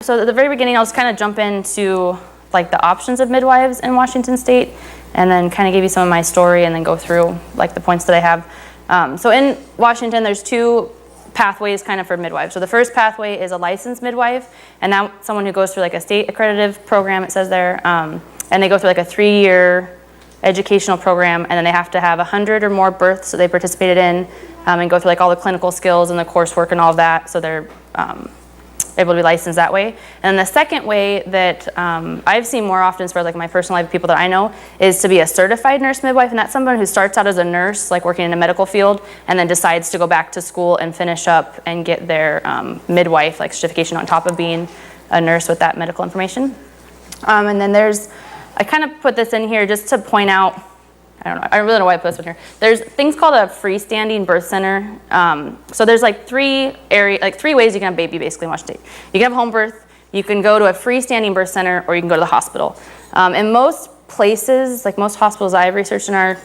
So at the very beginning, I'll just kind of jump into like the options of midwives in Washington State, and then kind of give you some of my story, and then go through like the points that I have. So in Washington, there's two pathways kind of for midwives. So the first pathway is a licensed midwife, and that's someone who goes through like a state accredited program, it says there, and they go through like a 3-year educational program, and then they have to have 100 or more births that they participated in, and go through like all the clinical skills and the coursework and all of that, so they're able to be licensed that way. And the second way that I've seen more often, as far as like my personal life, people that I know, is to be a certified nurse midwife, and that's someone who starts out as a nurse, like working in a medical field, and then decides to go back to school and finish up and get their midwife like certification on top of being a nurse with that medical information. And then I kind of put this in here just to point out, I don't know, I really don't know why I put this in here. There's things called a freestanding birth center. So there's like three ways you can have a baby basically in Washington State. You can have home birth, you can go to a freestanding birth center, or you can go to the hospital. In most places, like most hospitals I've researched in our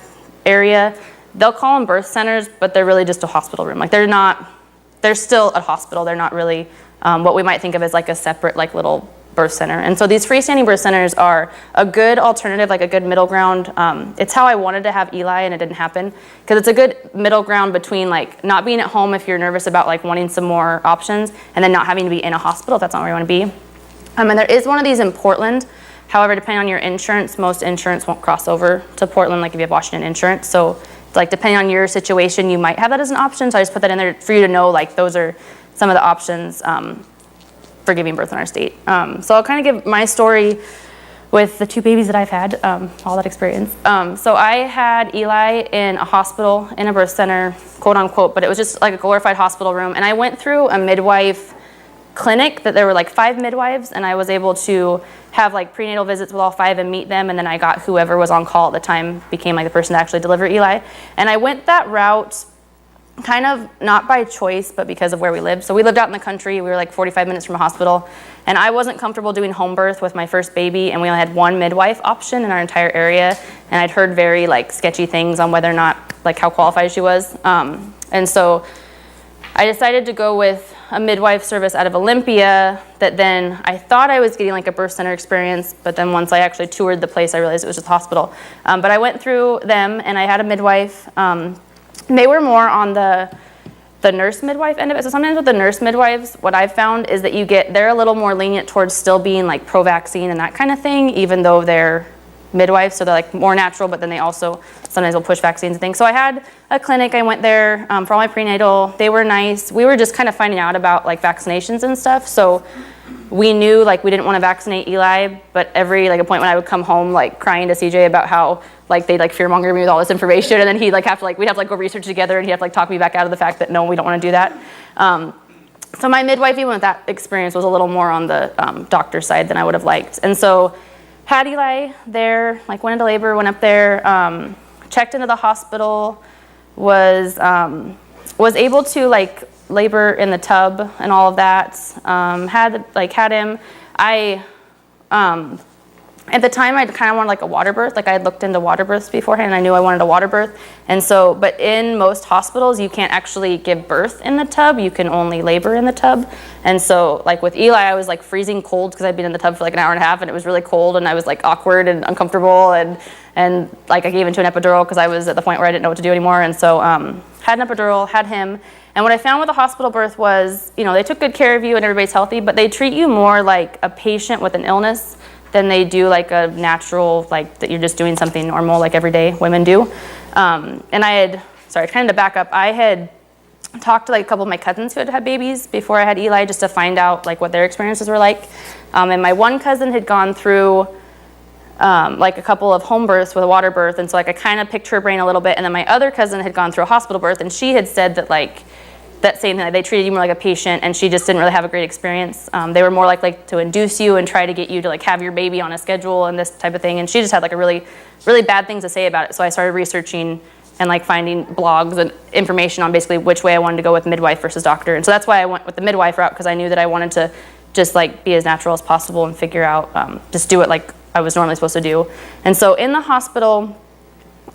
area, they'll call them birth centers, but they're really just a hospital room. Like they're still a hospital. They're not really what we might think of as like a separate like little birth center. And so these freestanding birth centers are a good alternative, like a good middle ground. It's how I wanted to have Eli, and it didn't happen, because it's a good middle ground between like not being at home if you're nervous about like wanting some more options, and then not having to be in a hospital if that's not where you want to be. And there is one of these in Portland. However, depending on your insurance, most insurance won't cross over to Portland like if you have Washington insurance. So like depending on your situation, you might have that as an option. So I just put that in there for you to know like those are some of the options for giving birth in our state. So I'll kind of give my story with the 2 babies that I've had, all that experience. So I had Eli in a hospital, in a birth center, quote unquote, but it was just like a glorified hospital room. And I went through a midwife clinic that there were like 5 midwives, and I was able to have like prenatal visits with all 5 and meet them. And then I got whoever was on call at the time, became like the person to actually deliver Eli. And I went that route kind of not by choice, but because of where we lived. So we lived out in the country. We were like 45 minutes from a hospital, and I wasn't comfortable doing home birth with my first baby, and we only had 1 midwife option in our entire area, and I'd heard very like sketchy things on whether or not like how qualified she was. And so I decided to go with a midwife service out of Olympia that then I thought I was getting like a birth center experience, but then once I actually toured the place, I realized it was just a hospital. But I went through them, and I had a midwife. They were more on the nurse midwife end of it. So sometimes with the nurse midwives, what I've found is that they're a little more lenient towards still being like pro-vaccine and that kind of thing, even though they're midwives. So they're like more natural, but then they also sometimes will push vaccines and things. So I had a clinic. I went there for all my prenatal. They were nice. We were just kind of finding out about like vaccinations and stuff. So we knew like we didn't want to vaccinate Eli, but every like a point when I would come home like crying to CJ about how like they'd like fearmonger me with all this information, and then he'd like have to like we'd have to like go research together, and he'd have to like talk me back out of the fact that no, we don't want to do that. So my midwife, even with that experience, was a little more on the doctor side than I would have liked. And so had Eli there, like went into labor, went up there, checked into the hospital, was able to like labor in the tub and all of that. Had him. At the time, I kind of wanted like a water birth. Like I had looked into water births beforehand, and I knew I wanted a water birth. And so, but in most hospitals, you can't actually give birth in the tub. You can only labor in the tub. And so, like with Eli, I was like freezing cold because I'd been in the tub for like an hour and a half, and it was really cold, and I was like awkward and uncomfortable, and like I gave into an epidural because I was at the point where I didn't know what to do anymore. And so, had an epidural, had him. And what I found with a hospital birth was, they took good care of you and everybody's healthy, but they treat you more like a patient with an illness than they do like a natural, like that you're just doing something normal like everyday women do. And kind of to back up, I had talked to like a couple of my cousins who had had babies before I had Eli, just to find out like what their experiences were like. And my one cousin had gone through like a couple of home births with a water birth, and so like I kind of picked her brain a little bit. And then my other cousin had gone through a hospital birth, and she had said that like that same thing, like they treated you more like a patient, and she just didn't really have a great experience. They were more like to induce you and try to get you to like have your baby on a schedule and this type of thing, and she just had like a really, really bad things to say about it. So I started researching and like finding blogs and information on basically which way I wanted to go with midwife versus doctor. And so that's why I went with the midwife route, because I knew that I wanted to just like be as natural as possible and figure out, just do it like I was normally supposed to do. And so in the hospital,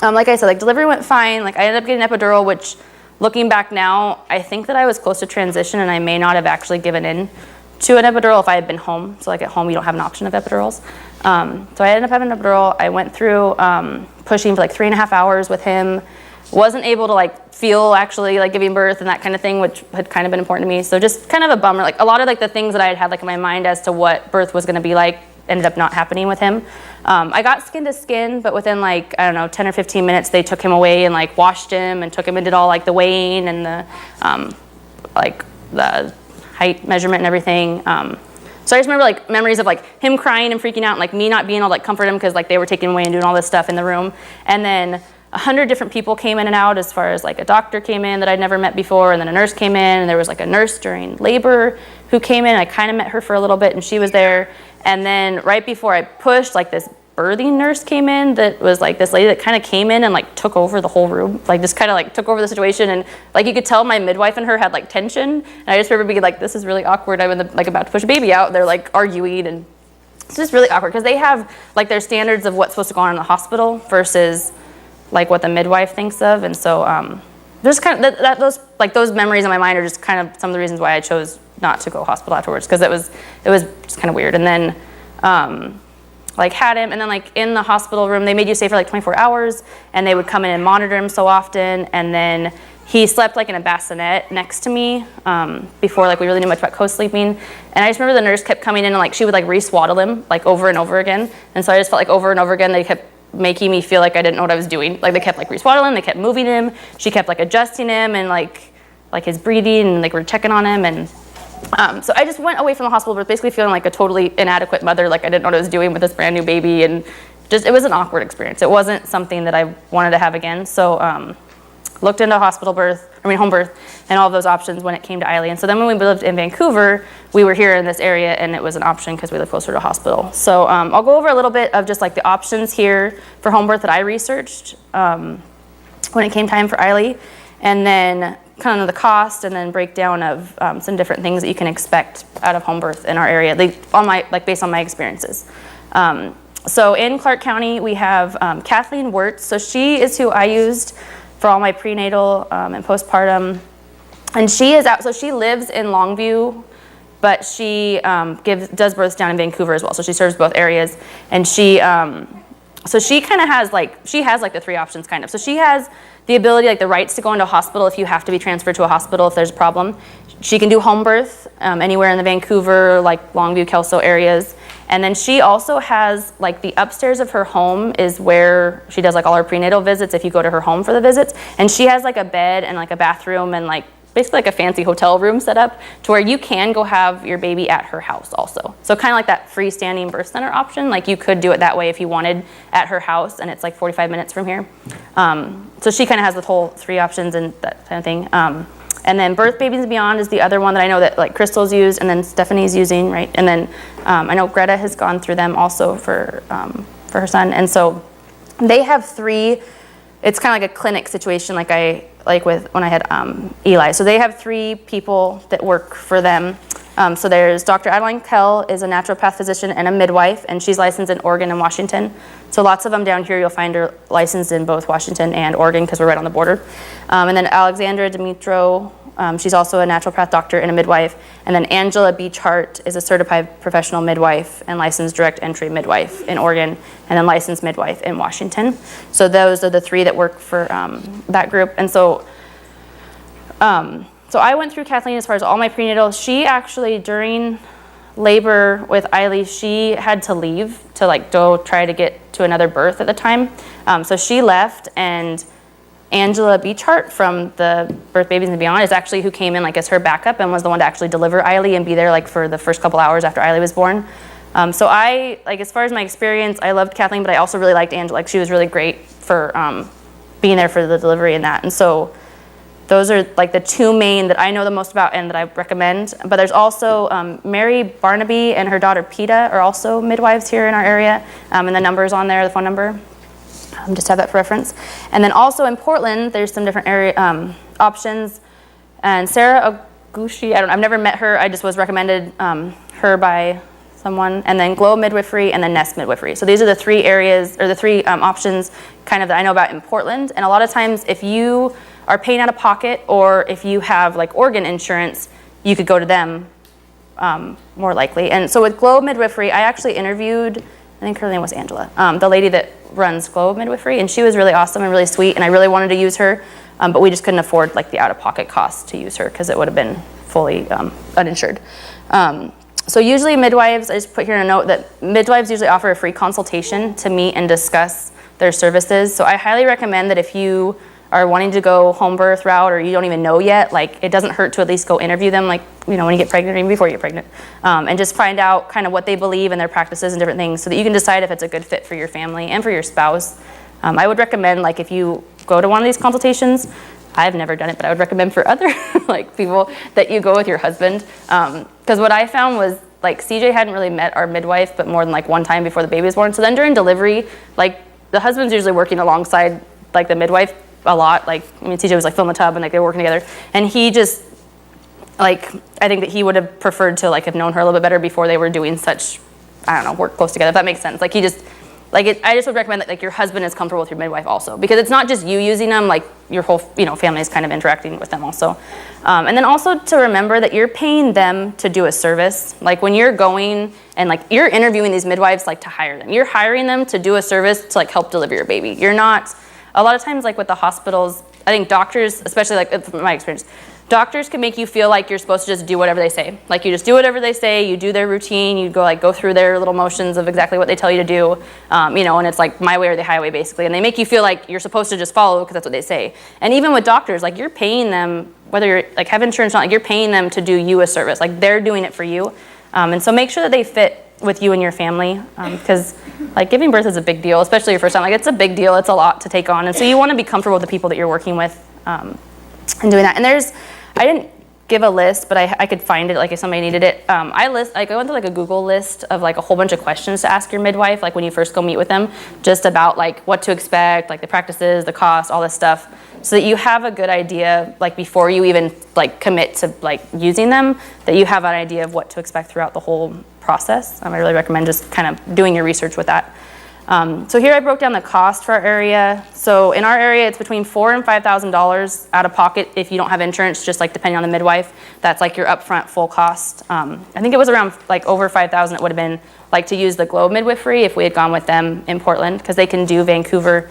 like I said, like delivery went fine. Like I ended up getting an epidural, which looking back now, I think that I was close to transition, and I may not have actually given in to an epidural if I had been home. So like at home, you don't have an option of epidurals. So I ended up having an epidural. I went through pushing for like 3.5 hours with him. Wasn't able to like feel actually like giving birth and that kind of thing, which had kind of been important to me. So just kind of a bummer. Like a lot of like the things that I had like in my mind as to what birth was going to be like ended up not happening with him. I got skin to skin, but within like, I don't know, 10 or 15 minutes, they took him away and like washed him and took him and did all like the weighing and the like the height measurement and everything. So I just remember like memories of like him crying and freaking out and like me not being able to like comfort him because like they were taking him away and doing all this stuff in the room. And then 100 different people came in and out, as far as like a doctor came in that I'd never met before, and then a nurse came in, and there was like a nurse during labor who came in. I kind of met her for a little bit and she was there. And then right before I pushed, like this birthing nurse came in that was like this lady that kind of came in and like took over the whole room, like just kind of like took over the situation. And like you could tell my midwife and her had like tension. And I just remember being like, this is really awkward. I'm like about to push a baby out. They're like arguing, and it's just really awkward because they have like their standards of what's supposed to go on in the hospital versus like what the midwife thinks of. And so there's kind of those memories in my mind are just kind of some of the reasons why I chose not to go hospital afterwards, because it was just kind of weird. And then like had him, and then like in the hospital room they made you stay for like 24 hours, and they would come in and monitor him so often. And then he slept like in a bassinet next to me before like we really knew much about co-sleeping. And I just remember the nurse kept coming in and like she would like re-swaddle him like over and over again. And so I just felt like over and over again they kept making me feel like I didn't know what I was doing. Like they kept like re-swaddling, they kept moving him, she kept like adjusting him and like his breathing, and like we're checking on him. And so I just went away from the hospital, but basically feeling like a totally inadequate mother, like I didn't know what I was doing with this brand new baby, and just it was an awkward experience. It wasn't something that I wanted to have again. So looked into home birth and all of those options when it came to Eiley. And so then when we lived in Vancouver, we were here in this area and it was an option because we live closer to a hospital. So I'll go over a little bit of just like the options here for home birth that I researched when it came time for Eiley, and then kind of the cost, and then breakdown of some different things that you can expect out of home birth in our area, based on my experiences. So in Clark County, we have Kathleen Wirtz. So she is who I used for all my prenatal and postpartum. And she is out, so she lives in Longview, but she does births down in Vancouver as well. So she serves both areas. And she kind of has the three options kind of. So she has the ability, like the rights to go into a hospital if you have to be transferred to a hospital if there's a problem. She can do home birth anywhere in the Vancouver, like Longview, Kelso areas. And then she also has, like the upstairs of her home is where she does like all her prenatal visits if you go to her home for the visits. And she has like a bed and like a bathroom and like basically like a fancy hotel room set up to where you can go have your baby at her house also. So kind of like that freestanding birth center option, like you could do it that way if you wanted at her house, and it's like 45 minutes from here. So she kind of has the whole three options and that kind of thing. And then Birth Babies and Beyond is the other one that I know that like Crystal's used, and then Stephanie's using, right? And then I know Greta has gone through them also for her son. And so they have three. It's kind of like a clinic situation, like with when I had Eli. So they have three people that work for them. So there's Dr. Adeline Kell is a naturopath physician and a midwife, and she's licensed in Oregon and Washington. So lots of them down here, you'll find her licensed in both Washington and Oregon because we're right on the border. And then Alexandra Dimitro, she's also a naturopath doctor and a midwife. And then Angela Beach Hart is a certified professional midwife and licensed direct entry midwife in Oregon, and then licensed midwife in Washington. So those are the three that work for that group. And so so I went through Kathleen as far as all my prenatal. She actually, during labor with Eiley, she had to leave to like go try to get to another birth at the time. So she left, and Angela Beachhart from the Birth Babies and Beyond is actually who came in like as her backup and was the one to actually deliver Eiley and be there like for the first couple hours after Eiley was born. So I, like as far as my experience, I loved Kathleen, but I also really liked Angela. Like she was really great for being there for the delivery and that. And so those are like the two main that I know the most about and that I recommend. But there's also Mary Barnaby and her daughter Peta are also midwives here in our area. And the number's on there, the phone number. Just have that for reference. And then also in Portland, there's some different area options. And Sarah Oguchi, I've never met her. I just was recommended her by someone. And then Glow Midwifery and then Nest Midwifery. So these are the three areas, or the three options kind of that I know about in Portland. And a lot of times if you are paying out of pocket, or if you have like organ insurance, you could go to them more likely. And so with Glow Midwifery, I actually interviewed, I think her name was Angela, the lady that runs Glow Midwifery, and she was really awesome and really sweet, and I really wanted to use her, but we just couldn't afford like the out-of-pocket costs to use her because it would have been fully uninsured. So usually midwives, I just put here in a note that midwives usually offer a free consultation to meet and discuss their services. So I highly recommend that if you are wanting to go home birth route or you don't even know yet, like it doesn't hurt to at least go interview them, like, you know, when you get pregnant or even before you get pregnant, and just find out kind of what they believe and their practices and different things so that you can decide if it's a good fit for your family and for your spouse. I would recommend, like, if you go to one of these consultations, I've never done it, but I would recommend for other like people that you go with your husband. Because what I found was, like, CJ hadn't really met our midwife, but more than like one time before the baby was born. So then during delivery, like, the husband's usually working alongside like the midwife a lot. Like, I mean, CJ was like filling the tub and like they were working together. And he just, like, I think that he would have preferred to like have known her a little bit better before they were doing such, I don't know, work close together, if that makes sense. Like, he just, like, I just would recommend that like your husband is comfortable with your midwife also, because it's not just you using them, like your whole, you know, family is kind of interacting with them also. And then also to remember that you're paying them to do a service. Like, when you're going and like you're interviewing these midwives, like, to hire them, you're hiring them to do a service to like help deliver your baby. You're not, a lot of times, like with the hospitals, I think doctors, especially like from my experience, doctors can make you feel like you're supposed to just do whatever they say. Like, you just do whatever they say, you do their routine, you go through their little motions of exactly what they tell you to do, you know, and it's like my way or the highway basically. And they make you feel like you're supposed to just follow because that's what they say. And even with doctors, like, you're paying them, whether you're like have insurance or not, like, you're paying them to do you a service. Like, they're doing it for you. And so make sure that they fit with you and your family, because like giving birth is a big deal, especially your first time. Like, it's a big deal, it's a lot to take on. And so you want to be comfortable with the people that you're working with and doing that. And I didn't give a list, but I could find it, like, if somebody needed it. I went to like a Google list of like a whole bunch of questions to ask your midwife, like when you first go meet with them, just about like what to expect, like the practices, the cost, all this stuff, so that you have a good idea, like before you even like commit to like using them, that you have an idea of what to expect throughout the whole process. I really recommend just kind of doing your research with that. So here I broke down the cost for our area. So in our area, it's between $4,000 and $5,000 out of pocket if you don't have insurance, just like depending on the midwife. That's like your upfront full cost. I think it was around like over $5,000. It would have been like to use the Glow Midwifery if we had gone with them in Portland, because they can do Vancouver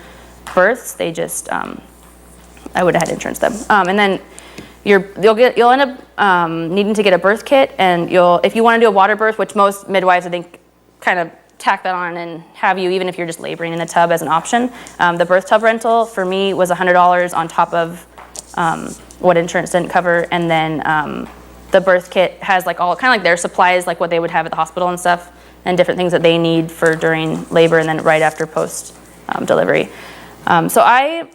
births. They just, I would have had insurance them. And then you'll end up needing to get a birth kit, and if you want to do a water birth, which most midwives I think kind of tack that on and have you, even if you're just laboring in the tub, as an option. The birth tub rental for me was $100 on top of what insurance didn't cover, and then the birth kit has like all kind of like their supplies, like what they would have at the hospital and stuff, and different things that they need for during labor and then right after post delivery. So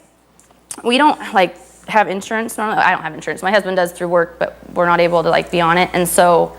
we don't like have insurance normally. I don't have insurance. My husband does through work, but we're not able to like be on it, and so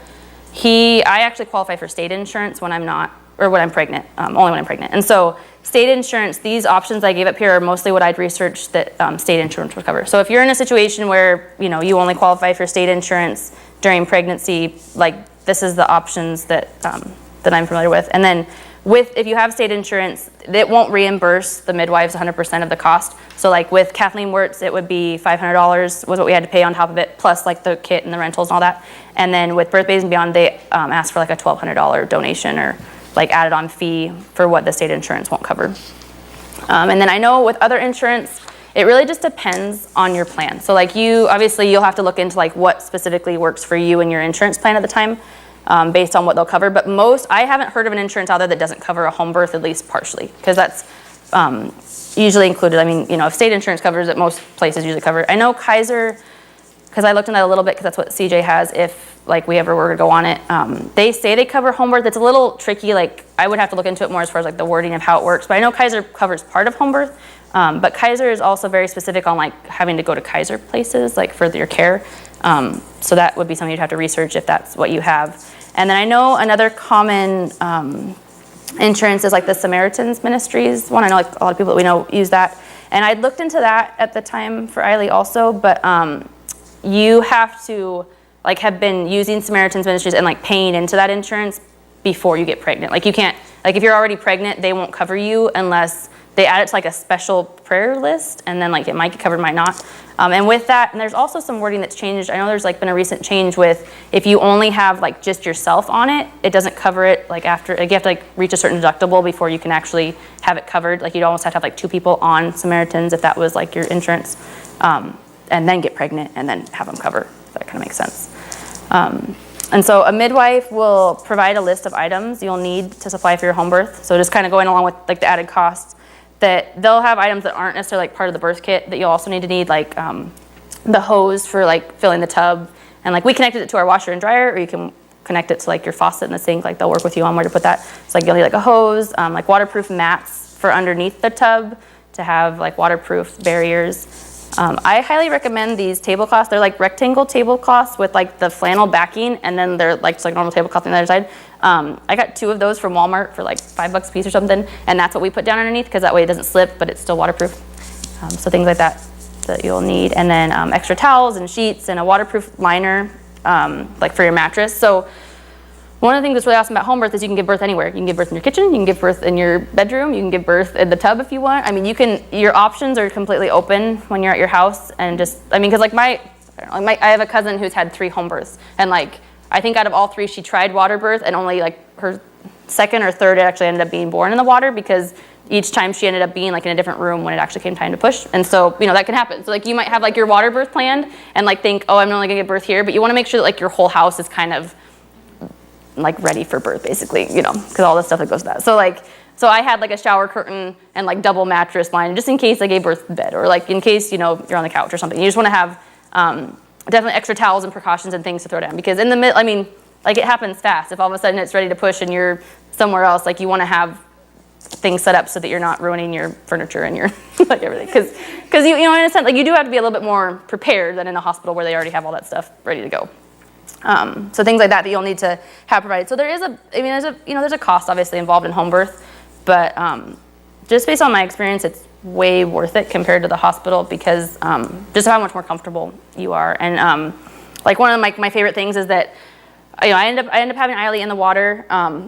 I actually qualify for state insurance when I'm not, or when I'm pregnant, only when I'm pregnant. And so state insurance, these options I gave up here are mostly what I'd researched that state insurance would cover. So if you're in a situation where, you know, you only qualify for state insurance during pregnancy, like, this is the options that I'm familiar with. And then if you have state insurance, it won't reimburse the midwives 100% of the cost. So like with Kathleen Wirtz, it would be $500 was what we had to pay on top of it, plus like the kit and the rentals and all that. And then with Birth Babies and Beyond, they asked for like a $1,200 donation or like added on fee for what the state insurance won't cover. And then I know with other insurance, it really just depends on your plan. So like obviously you'll have to look into like what specifically works for you and your insurance plan at the time, based on what they'll cover. But I haven't heard of an insurance out there that doesn't cover a home birth, at least partially, because that's usually included. I mean, you know, if state insurance covers it, most places usually cover it. I know Kaiser, because I looked into that a little bit, because that's what CJ has if like we ever were to go on it. They say they cover home birth. It's a little tricky. Like, I would have to look into it more as far as like the wording of how it works. But I know Kaiser covers part of home birth. But Kaiser is also very specific on like having to go to Kaiser places like for your care. So that would be something you'd have to research if that's what you have. And then I know another common insurance is like the Samaritan's Ministries one. I know like a lot of people that we know use that. And I looked into that at the time for Eiley also, but you have to like have been using Samaritan's Ministries and like paying into that insurance before you get pregnant. Like, you can't, like, if you're already pregnant, they won't cover you unless they add it to like a special prayer list, and then like it might get covered, might not. And with that, and there's also some wording that's changed. I know there's like been a recent change with if you only have like just yourself on it, it doesn't cover it like after, like you have to like reach a certain deductible before you can actually have it covered. Like you'd almost have to have like 2 people on Samaritans if that was like your insurance, and then get pregnant and then have them cover. If that kind of makes sense. And so a midwife will provide a list of items you'll need to supply for your home birth. So just kind of going along with like the added costs, that they'll have items that aren't necessarily like part of the birth kit that you'll also need like the hose for like filling the tub. And like we connected it to our washer and dryer, or you can connect it to like your faucet in the sink. Like they'll work with you on where to put that. So like you'll need like a hose, like waterproof mats for underneath the tub to have like waterproof barriers. I highly recommend these tablecloths. They're like rectangle tablecloths with like the flannel backing, and then they're like just like normal tablecloth on the other side. I got 2 of those from Walmart for like $5 a piece or something, and that's what we put down underneath because that way it doesn't slip, but it's still waterproof. So things like that you'll need, and then extra towels and sheets and a waterproof liner like for your mattress. So one of the things that's really awesome about home birth is you can give birth anywhere. You can give birth in your kitchen, you can give birth in your bedroom, you can give birth in the tub if you want. I mean, your options are completely open when you're at your house, and just, I mean, because like I have a cousin who's had 3 home births, and like, I think out of all 3, she tried water birth, and only like her second or third it actually ended up being born in the water, because each time she ended up being like in a different room when it actually came time to push. And so, that can happen. So like you might have like your water birth planned and like think, oh, I'm only gonna give birth here, but you wanna make sure that like your whole house is kind of like ready for birth, basically, because all the stuff that goes with that. So I had like a shower curtain and like double mattress line just in case I gave birth in bed, or like in case, you're on the couch or something. You just want to have definitely extra towels and precautions and things to throw down, because in the mid, I mean, like it happens fast. If all of a sudden it's ready to push and you're somewhere else, like you want to have things set up so that you're not ruining your furniture and your like everything, because you in a sense, like you do have to be a little bit more prepared than in a hospital where they already have all that stuff ready to go. So things like that you'll need to have provided. So there's a cost obviously involved in home birth, but just based on my experience, it's way worth it compared to the hospital, because just how much more comfortable you are. And like one of my favorite things is that I ended up having Eiley in the water,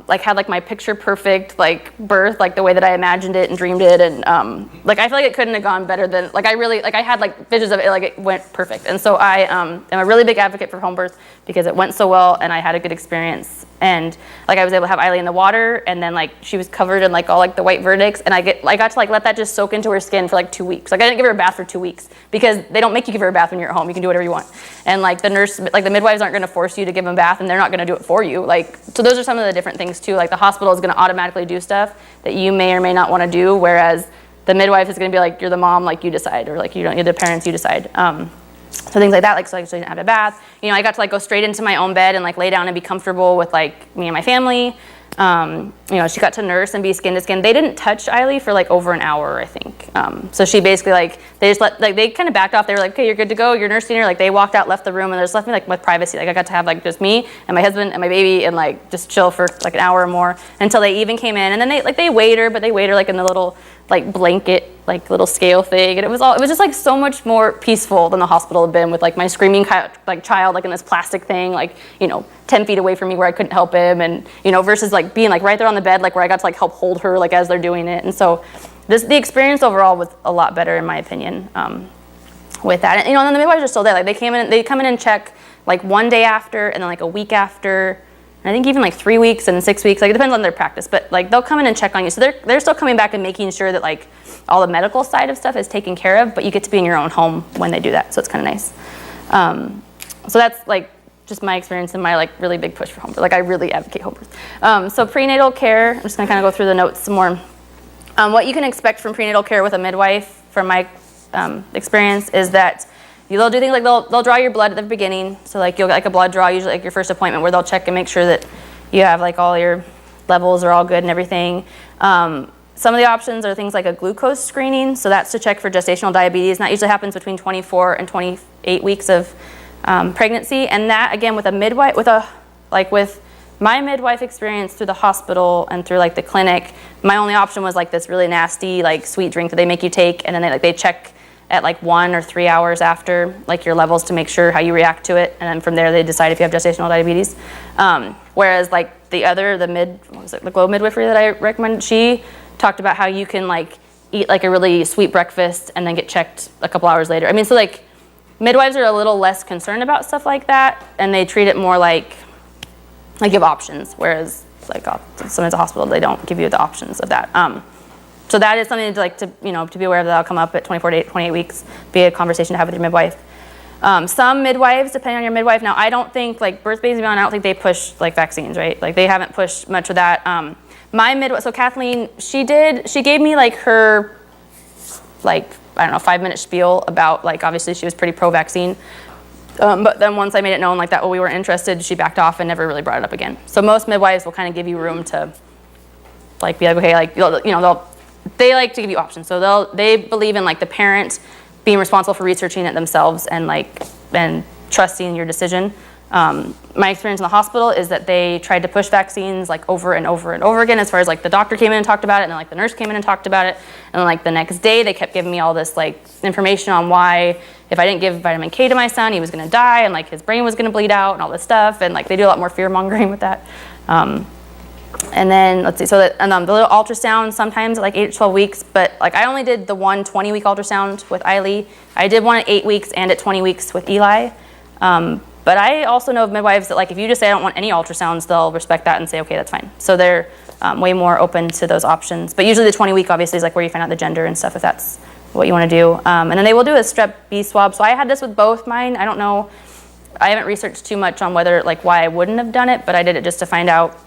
like had like my picture perfect like birth, like the way that I imagined it and dreamed it, and like I feel like it couldn't have gone better than, like I had like visions of it, like it went perfect. And so I am a really big advocate for home birth because it went so well and I had a good experience. And like I was able to have Eiley in the water, and then like she was covered in like all like the white verdicts, and I got to like let that just soak into her skin for like 2 weeks. Like I didn't give her a bath for 2 weeks because they don't make you give her a bath when you're at home. You can do whatever you want. And like the nurse, like the midwives aren't going to force you to give them a bath, and they're not going to do it for you. Like, so those are some of the different things too. Like the hospital is going to automatically do stuff that you may or may not want to do, whereas the midwife is going to be like, you're the mom, like you decide, or like you're the parents, you decide. So things like that, like so I didn't have a bath. I got to like go straight into my own bed and like lay down and be comfortable with like me and my family. She got to nurse and be skin to skin. They didn't touch Eiley for like over an hour, I think. So she basically like, they just they kind of backed off. They were like, okay, you're good to go. You're nursing her. Like they walked out, left the room, and they just left me like with privacy. Like I got to have like just me and my husband and my baby and like just chill for like an hour or more until they even came in. And then they weighed her, but they weighed her like in the little like blanket, like little scale thing. And it was just like so much more peaceful than the hospital had been, with like my screaming child like in this plastic thing, like, 10 feet away from me where I couldn't help him, and, versus like being like right there on the bed, like where I got to like help hold her like as they're doing it. And so the experience overall was a lot better in my opinion with that. And, and then the midwives are still there. Like they come in and check like one day after, and then like a week after, and I think even like 3 weeks and 6 weeks, like it depends on their practice, but like they'll come in and check on you. So they're still coming back and making sure that like all the medical side of stuff is taken care of, but you get to be in your own home when they do that. So it's kind of nice. So that's like just my experience and my like really big push for home birth. Like I really advocate home birth. So prenatal care, I'm just gonna kind of go through the notes some more. What you can expect from prenatal care with a midwife, from my experience, is that they'll do things like they'll draw your blood at the beginning. So like you'll get like a blood draw, usually like your first appointment, where they'll check and make sure that you have like all your levels are all good and everything. Some of the options are things like a glucose screening. So that's to check for gestational diabetes, and that usually happens between 24 and 28 weeks of pregnancy. And that again with a midwife, with my midwife experience through the hospital and through like the clinic, my only option was like this really nasty like sweet drink that they make you take, and then they check at like 1 or 3 hours after like your levels to make sure how you react to it, and then from there they decide if you have gestational diabetes. Whereas like the Glow midwifery that I recommend, she talked about how you can like eat like a really sweet breakfast and then get checked a couple hours later. I mean, so like midwives are a little less concerned about stuff like that, and they treat it more like give options, whereas like sometimes a hospital, they don't give you the options of that. So that is something to be aware of, that'll come up at 24 to 28 weeks, be a conversation to have with your midwife. Some midwives, depending on your midwife, now I don't think, like Birth Babies Beyond, I don't think they push like vaccines, right? Like they haven't pushed much with that. My midwife, so Kathleen, she gave me like her, like, I don't know, 5-minute spiel about, like, obviously she was pretty pro-vaccine. But then once I made it known like that, we weren't interested, she backed off and never really brought it up again. So most midwives will kind of give you room to like be like, okay, like, they like to give you options. So they believe in like the parent being responsible for researching it themselves and trusting your decision. My experience in the hospital is that they tried to push vaccines like over and over and over again, as far as like the doctor came in and talked about it, and then like the nurse came in and talked about it, and then like the next day they kept giving me all this like information on why if I didn't give vitamin K to my son, he was gonna die, and like his brain was gonna bleed out and all this stuff, and like they do a lot more fear mongering with that. And then let's see, so that, and the little ultrasound sometimes at like 8 to 12 weeks, but like I only did the one 20-week ultrasound with Eiley. I did one at 8 weeks and at 20 weeks with Eli. But I also know of midwives that like if you just say I don't want any ultrasounds, they'll respect that and say, okay, that's fine. So they're way more open to those options. But usually the 20-week obviously is like where you find out the gender and stuff if that's what you want to do. And then they will do a strep B swab. So I had this with both mine. I don't know, I haven't researched too much on whether like why I wouldn't have done it, but I did it just to find out,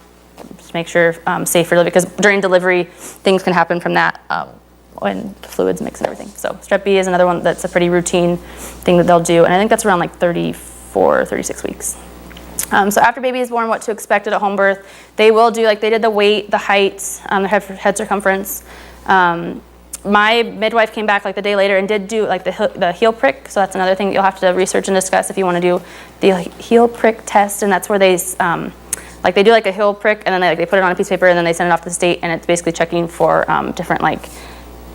just make sure safer, because during delivery things can happen from that when the fluids mix and everything. So strep B is another one that's a pretty routine thing that they'll do, and I think that's around like 36 weeks. So after baby is born, what to expect at a home birth. They will do, like they did the weight, the height, the head circumference. My midwife came back like the day later and did do like the heel prick. So that's another thing that you'll have to research and discuss if you want to do the heel prick test. And that's where they they do like a heel prick, and then they put it on a piece of paper and then they send it off to the state, and it's basically checking for different like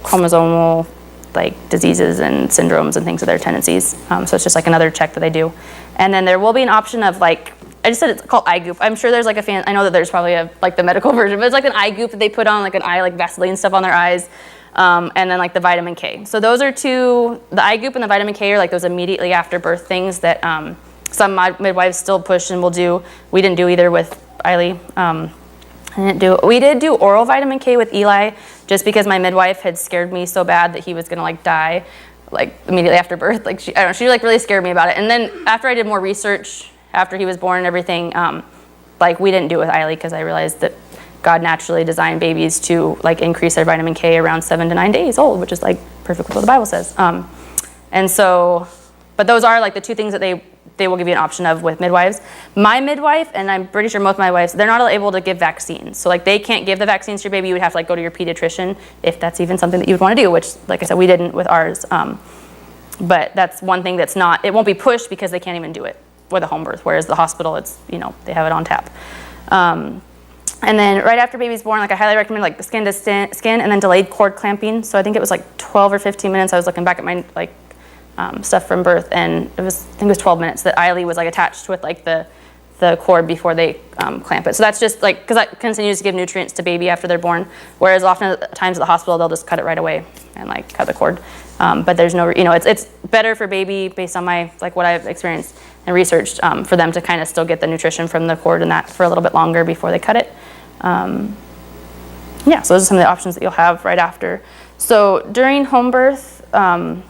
chromosomal like diseases and syndromes and things of their tendencies. So it's just like another check that they do. And then there will be an option of like, I just said it's called eye goop. I'm sure there's like I know that there's probably like the medical version, but it's like an eye goop that they put on, like an eye, like Vaseline stuff on their eyes. And then like the vitamin K. So those are two, the eye goop and the vitamin K are like those immediately after birth things that some midwives still push and will do. We didn't do either with Eiley. We did do oral vitamin K with Eli, just because my midwife had scared me so bad that he was gonna like die like immediately after birth. Like she like really scared me about it. And then after I did more research after he was born and everything, like we didn't do it with Eiley because I realized that God naturally designed babies to like increase their vitamin K around 7 to 9 days old, which is like perfect with what the Bible says. And so, but those are like the two things that they will give you an option of with midwives. My midwife, and I'm pretty sure most midwives, they're not able to give vaccines. So like they can't give the vaccines to your baby. You would have to like go to your pediatrician if that's even something that you would want to do, which like I said, we didn't with ours. But that's one thing that's not, it won't be pushed because they can't even do it with a home birth, whereas the hospital, it's, they have it on tap. And then right after baby's born, like I highly recommend like skin to skin and then delayed cord clamping. So I think it was like 12 or 15 minutes. I was looking back at my like stuff from birth, and I think it was 12 minutes that Eiley was like attached with like the cord before they clamp it. So that's just like, because that continues to give nutrients to baby after they're born, whereas often at times at the hospital they'll just cut it right away and like cut the cord. But there's no, it's better for baby based on my like what I've experienced and researched for them to kind of still get the nutrition from the cord and that for a little bit longer before they cut it. Yeah, so those are some of the options that you'll have right after. So during home birth, some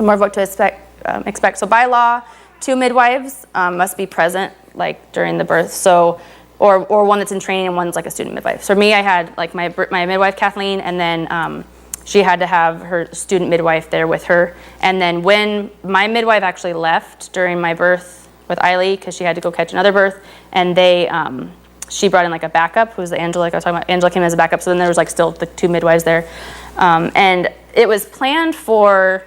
more of what to expect. So by law, 2 midwives must be present like during the birth. So, or one that's in training and one's like a student midwife. So for me, I had like my midwife Kathleen, and then she had to have her student midwife there with her. And then when my midwife actually left during my birth with Eiley, because she had to go catch another birth, and she brought in like a backup, who's the Angela, like I was talking about. Angela came as a backup, so then there was like still the 2 midwives there. And it was planned for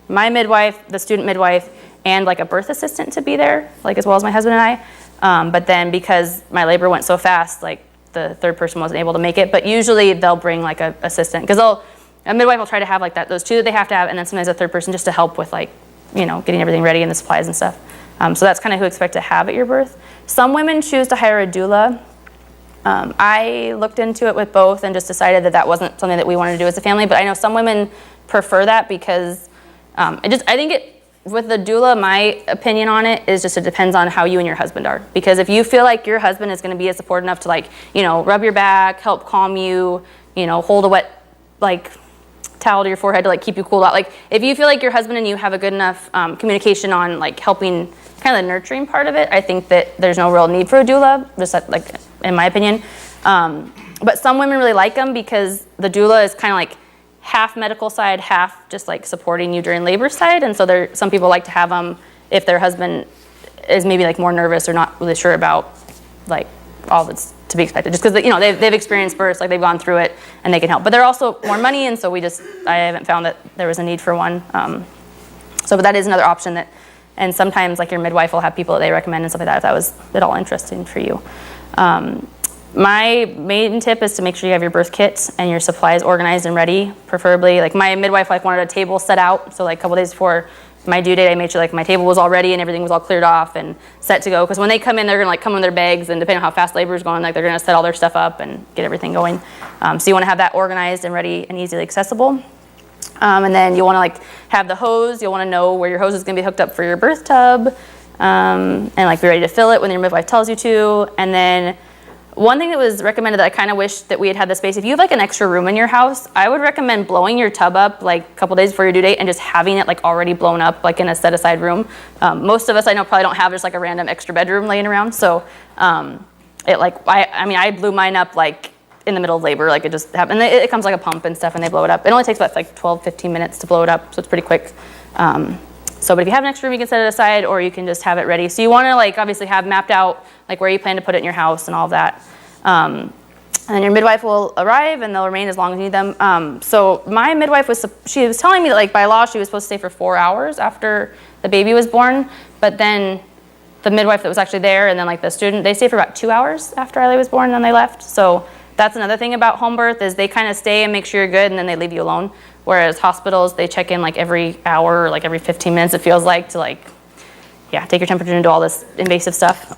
my midwife, the student midwife, and like a birth assistant to be there, like as well as my husband and I. But then because my labor went so fast, like the third person wasn't able to make it. But usually they'll bring like a assistant, because a midwife will try to have like those 2 that they have to have, and then sometimes a third person just to help with like, getting everything ready and the supplies and stuff. So that's kind of who you expect to have at your birth. Some women choose to hire a doula. I looked into it with both and just decided that that wasn't something that we wanted to do as a family, but I know some women prefer that because I think with the doula, my opinion on it is just it depends on how you and your husband are. Because if you feel like your husband is going to be a support enough to like, you know, rub your back, help calm you, you know, hold a wet like towel to your forehead to like keep you cooled out. Like if you feel like your husband and you have a good enough communication on like helping kind of the nurturing part of it, I think that there's no real need for a doula, just like in my opinion. But some women really like them because the doula is kind of like half medical side, half just like supporting you during labor side. And so some people like to have them if their husband is maybe like more nervous or not really sure about like all that's to be expected. Just because, you know, they've experienced births, like they've gone through it and they can help. But they're also more money, and so I haven't found that there was a need for one. But that is another option and sometimes like your midwife will have people that they recommend and stuff like that if that was at all interesting for you. My main tip is to make sure you have your birth kit and your supplies organized and ready, preferably. Like my midwife like wanted a table set out, so like a couple days before my due date, I made sure like my table was all ready and everything was all cleared off and set to go. Because when they come in, they're gonna like come in their bags, and depending on how fast labor is going, like they're gonna set all their stuff up and get everything going. So you want to have that organized and ready and easily accessible. And then you want to like have the hose. You'll want to know where your hose is gonna be hooked up for your birth tub, and like be ready to fill it when your midwife tells you to. And then one thing that was recommended that I kind of wish that we had the space, if you have like an extra room in your house, I would recommend blowing your tub up like a couple days before your due date and just having it like already blown up like in a set aside room. Most of us I know probably don't have just like a random extra bedroom laying around. So it like, I blew mine up like in the middle of labor, like it just happened. It comes like a pump and stuff and they blow it up. It only takes about like 12, 15 minutes to blow it up, so it's pretty quick. But if you have an extra room, you can set it aside, or you can just have it ready. So you want to like obviously have mapped out like where you plan to put it in your house and all of that. And then your midwife will arrive, and they'll remain as long as you need them. So my midwife she was telling me that like by law she was supposed to stay for 4 hours after the baby was born, but then the midwife that was actually there and then like the student, they stayed for about 2 hours after Riley was born, and then they left. So that's another thing about home birth is they kind of stay and make sure you're good, and then they leave you alone. Whereas hospitals, they check in like every hour, or like every 15 minutes, it feels like, to like, take your temperature and do all this invasive stuff.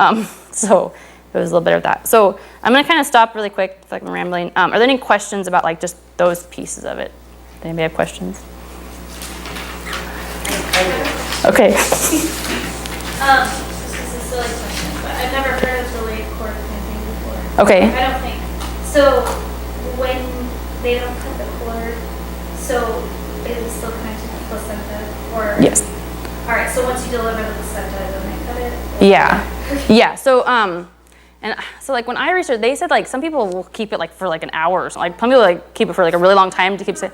So it was a little bit of that. So I'm gonna kind of stop really quick, if I'm rambling. Are there any questions about like just those pieces of it? Does anybody have questions? Okay. This is a silly question, but I've never heard of delayed cord clamping before. Okay. I don't think. So when they don't cut the cord, so it is still connected to the placenta, or? Yes. All right, so once you deliver the placenta, then they cut it? Yeah. So like when I researched, they said like some people will keep it like for like an hour or something. Like some people like keep it for like a really long time to keep it.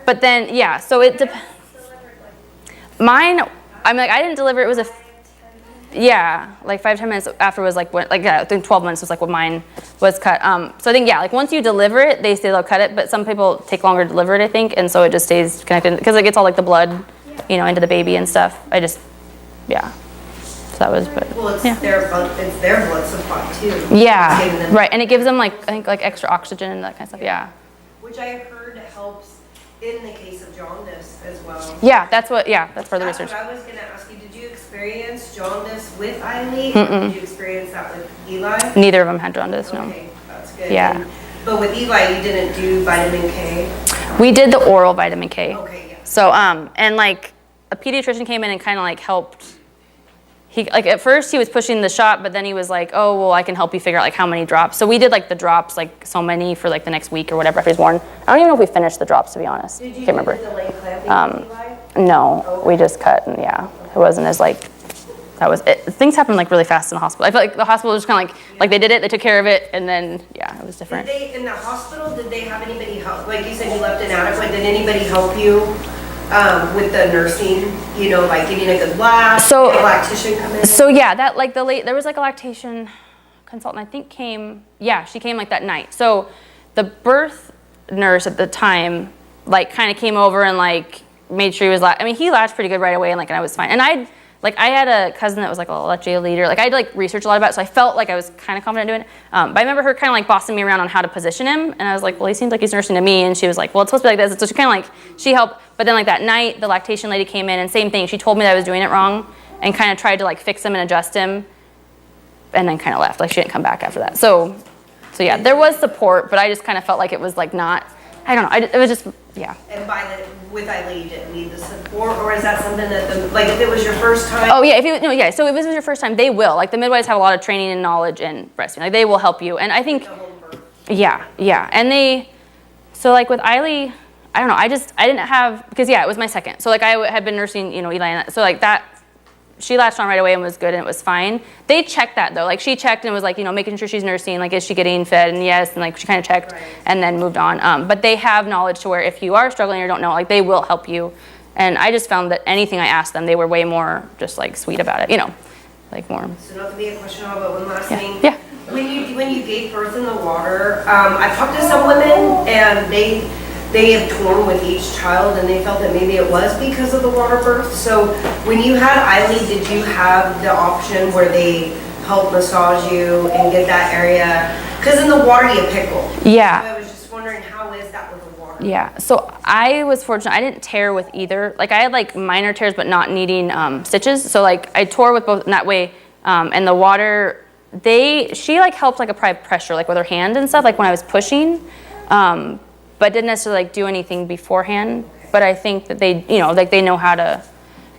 But then so it depends. Mine, I mean, like I didn't deliver. It was like 5-10 minutes after was like when I think 12 months was like when mine was cut. So I think like once you deliver it, they say they'll cut it, but some people take longer to deliver it, I think, and so it just stays connected because it gets all like the blood, into the baby and stuff. So that was, Well, it's their blood supply too. Yeah, right, and it gives them like I think like extra oxygen and that kind of stuff. Yeah. Which I heard helps in the case of jaundice as well. Yeah, that's part of the research. That's what I was gonna ask you. Did you experience jaundice with Eileen? Or did you experience that with Eli? Neither of them had jaundice, no. Okay, that's good. Yeah. But with Eli, you didn't do vitamin K? We did the oral vitamin K. Okay, yeah. So, and like a pediatrician came in and kind of like helped. He like at first he was pushing the shot, but then he was like, "Oh, well, I can help you figure out like how many drops." So we did like the drops, like so many for like the next week or whatever after he's born. I don't even know if we finished the drops, to be honest. Did you Can't remember. do the delayed clamping with Eli? No, we just cut, and it wasn't as like that was it. Things happen like really fast in the hospital. I feel like the hospital was kind of like they did it, they took care of it, and then it was different. Did they in the hospital? Did they have anybody help? Like you said, you left inadequate. Did anybody help you with the nursing? Like getting a good lab. So a lactation come in. So that like there was like a lactation consultant. I think came. Yeah, she came like that night. So the birth nurse at the time like kind of came over and like made sure he was he latched pretty good right away, and like and I was fine. And I had a cousin that was like a Leche leader. Like I'd like researched a lot about it, so I felt like I was kind of confident doing it. But I remember her kind of like bossing me around on how to position him, and I was like, well, he seems like he's nursing to me, and she was like, well, it's supposed to be like this. So she kind of like she helped. But then like that night, the lactation lady came in, and same thing. She told me that I was doing it wrong, and kind of tried to like fix him and adjust him, and then kind of left. Like she didn't come back after that. So yeah, there was support, but I just kind of felt like it was like not I don't know, it was just, yeah. And with Eileen, you didn't need the support, or is that something that like if it was your first time? Oh yeah, so if this is your first time, they will. Like the midwives have a lot of training and knowledge in breastfeeding. Like they will help you. And I think, The home birth. yeah. And so like with Eiley, I don't know, I didn't have, because yeah, it was my second. So like I had been nursing, Eli, and so like that, she latched on right away and was good and it was fine. They checked that though. Like she checked and was like, making sure she's nursing, like is she getting fed? And yes, and like she kind of checked Right. and then moved on. But they have knowledge to where if you are struggling or don't know, like they will help you. And I just found that anything I asked them, they were way more just like sweet about it, like more. So not to be a question, but one last Yeah. thing. Yeah. When you gave birth in the water, I've talked to some women and they have torn with each child and they felt that maybe it was because of the water birth. So when you had Eileen, did you have the option where they help massage you and get that area? Because in the water you pickle. Yeah. So I was just wondering, how is that with the water? Yeah, so I was fortunate. I didn't tear with either. Like I had like minor tears, but not needing stitches. So like I tore with both in that way. And the water, she like helped like apply pressure, like with her hand and stuff, like when I was pushing, but didn't necessarily like do anything beforehand. But I think that they, like they know how to,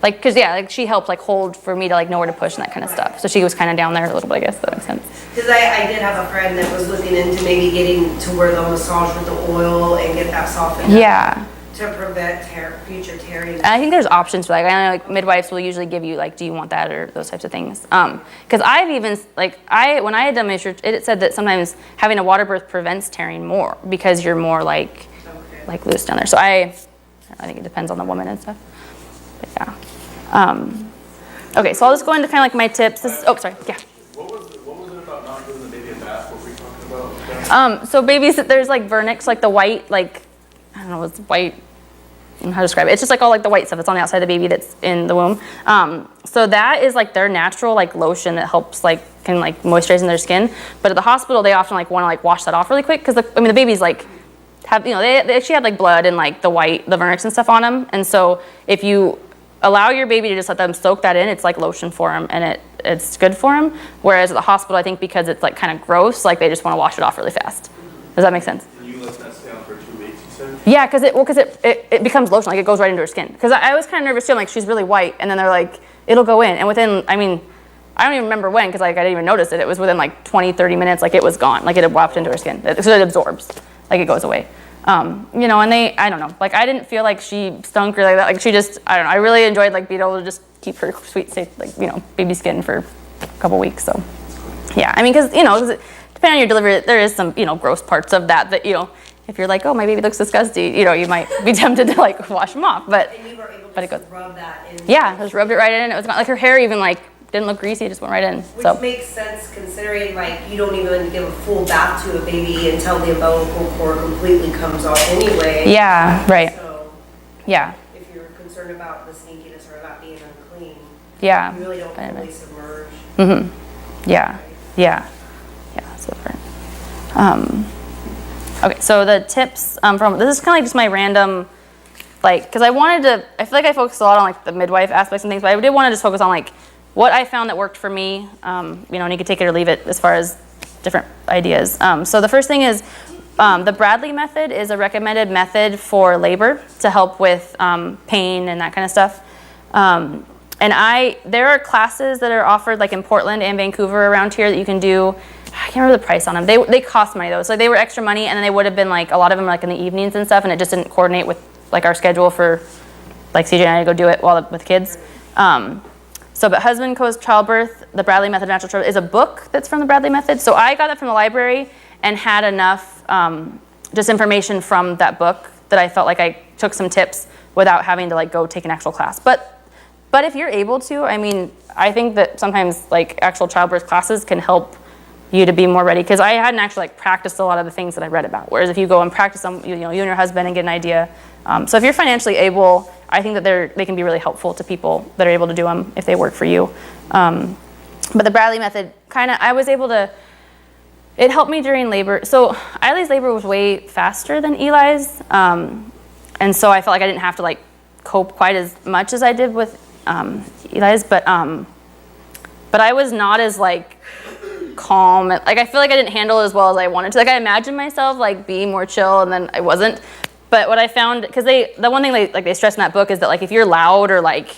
like, cause yeah, like she helped like hold for me to like know where to push and that kind of stuff. So she was kind of down there a little bit, I guess, if that makes sense. Because I did have a friend that was looking into maybe getting to where they'll massage with the oil and get that softened up Yeah. to prevent future tearing. And I think there's options for like, I know like midwives will usually give you like, do you want that or those types of things. Cause I've even like, when I had done my research, it said that sometimes having a water birth prevents tearing more because you're more like loose down there. So I think it depends on the woman and stuff, but yeah. Okay, so I'll just go into kind of like my tips. Sorry, yeah. What was it about not giving the baby a bath? What were you talking about? So babies, there's like vernix, like the white, like, I don't know, it's white, I don't know how to describe it. It's just like all like the white stuff that's on the outside of the baby that's in the womb. So that is like their natural like lotion that helps like, can like moisturize in their skin. But at the hospital, they often like want to like wash that off really quick. Cause the babies like have, they actually had like blood and like the vernix and stuff on them. And so if you allow your baby to just let them soak that in, it's like lotion for them and it's good for them. Whereas at the hospital, I think because it's like kind of gross, like they just want to wash it off really fast. Does that make sense? And you let that stay on for 2 weeks, you said? Yeah, because it becomes lotion, like it goes right into her skin. Because I was kind of nervous too, I'm like, she's really white, and then they're like, it'll go in. And within, I don't even remember when, because like I didn't even notice it. It was within like 20, 30 minutes, like it was gone. Like it had wafted into her skin. So it absorbs, like it goes away. And I don't know, like I didn't feel like she stunk or like that. Like she just, I don't know, I really enjoyed like being able to just keep her sweet, safe, like, baby skin for a couple weeks. So yeah, because, depending on your delivery, there is some, gross parts of that, if you're like, oh, my baby looks disgusting, you might be tempted to like wash them off, but And you were able but it to goes- rub that in. yeah, just rubbed it right in. It was gone. Like her hair even like didn't look greasy, it just went right in. Which So makes sense considering like you don't even give a full bath to a baby until the umbilical cord completely comes off anyway. yeah, right. So Yeah, if you're concerned about the sneakiness or that being unclean, yeah. you really don't I know. fully submerge. Yeah, that's different. Okay, so the tips this is kind of like just my random, like, because I feel like I focused a lot on like the midwife aspects and things, but I did want to just focus on like what I found that worked for me, and you can take it or leave it as far as different ideas. So the first thing is the Bradley method is a recommended method for labor to help with pain and that kind of stuff. And there are classes that are offered like in Portland and Vancouver around here that you can do. I can't remember the price on them. They cost money though. So they were extra money, and then they would have been like, a lot of them were like in the evenings and stuff, and it just didn't coordinate with like our schedule for like CJ and I to go do it with kids. But Husband Coast Childbirth, the Bradley Method of Natural Childbirth is a book that's from the Bradley Method. So I got it from the library and had enough just information from that book that I felt like I took some tips without having to like go take an actual class. But if you're able to, I think that sometimes like actual childbirth classes can help you to be more ready, because I hadn't actually like practiced a lot of the things that I read about. Whereas if you go and practice them, you and your husband and get an idea. So if you're financially able, I think that they can be really helpful to people that are able to do them if they work for you. But the Bradley method, I was able to. It helped me during labor. So Eiley's labor was way faster than Eli's, and so I felt like I didn't have to like cope quite as much as I did with Eli's. But I was not as like calm. Like I feel like I didn't handle it as well as I wanted to. Like I imagined myself like being more chill, and then I wasn't. But what I found, because the one thing they stress in that book is that like if you're loud or like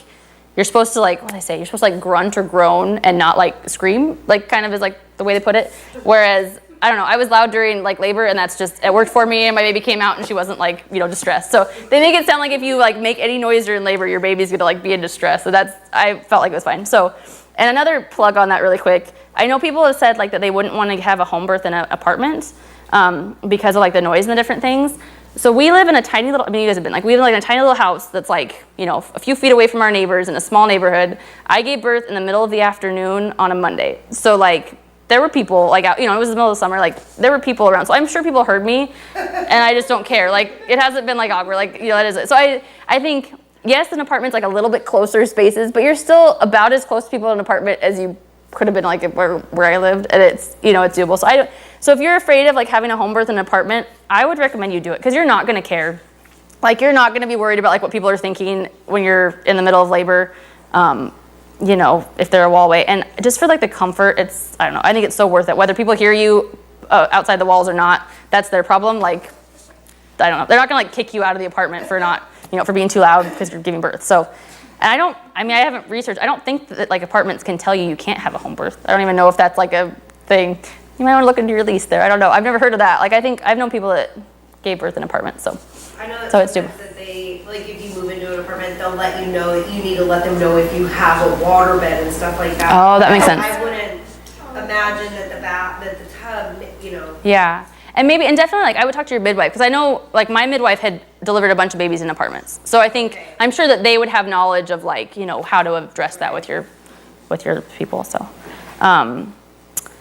you're supposed to like, what do they say? You're supposed to like grunt or groan and not like scream, like kind of is like the way they put it. Whereas, I don't know, I was loud during like labor, and that's just, it worked for me, and my baby came out and she wasn't like, you know, distressed. So they make it sound like if you like make any noise during labor, your baby's gonna like be in distress. So I felt like it was fine. So, and another plug on that really quick, I know people have said like that they wouldn't want to have a home birth in an apartment because of like the noise and the different things. So we live in a tiny little, I mean, you guys have been, like, we live like in a tiny little house that's like, you know, a few feet away from our neighbors in a small neighborhood. I gave birth in the middle of the afternoon on a Monday. So like, there were people like out, you know, it was the middle of the summer, like there were people around. So I'm sure people heard me and I just don't care. Like it hasn't been like awkward, like, you know, that is it. So I think, yes, an apartment's like a little bit closer spaces, but you're still about as close to people in an apartment as you could have been like where I lived, and it's, you know, it's doable. So if you're afraid of like having a home birth in an apartment, I would recommend you do it because you're not going to care. Like you're not going to be worried about like what people are thinking when you're in the middle of labor, you know, if they're a wall away. And just for like the comfort, it's, I don't know, I think it's so worth it. Whether people hear you outside the walls or not, that's their problem. Like, I don't know, they're not going to like kick you out of the apartment for not, you know, for being too loud because you're giving birth. So, and I haven't researched, I don't think that like apartments can tell you can't have a home birth. I don't even know if that's like a thing. You might want to look into your lease there. I don't know. I've never heard of that. Like I think I've known people that gave birth in apartments. So I know that so it's sometimes that they, like if you move into an apartment, they'll let you know that you need to let them know if you have a water bed and stuff like that. Oh, that makes sense. I wouldn't imagine that the tub, you know. Yeah. And maybe, and definitely like I would talk to your midwife because I know like my midwife had delivered a bunch of babies in apartments. So I think, I'm sure that they would have knowledge of like, you know, how to address that with your people. So,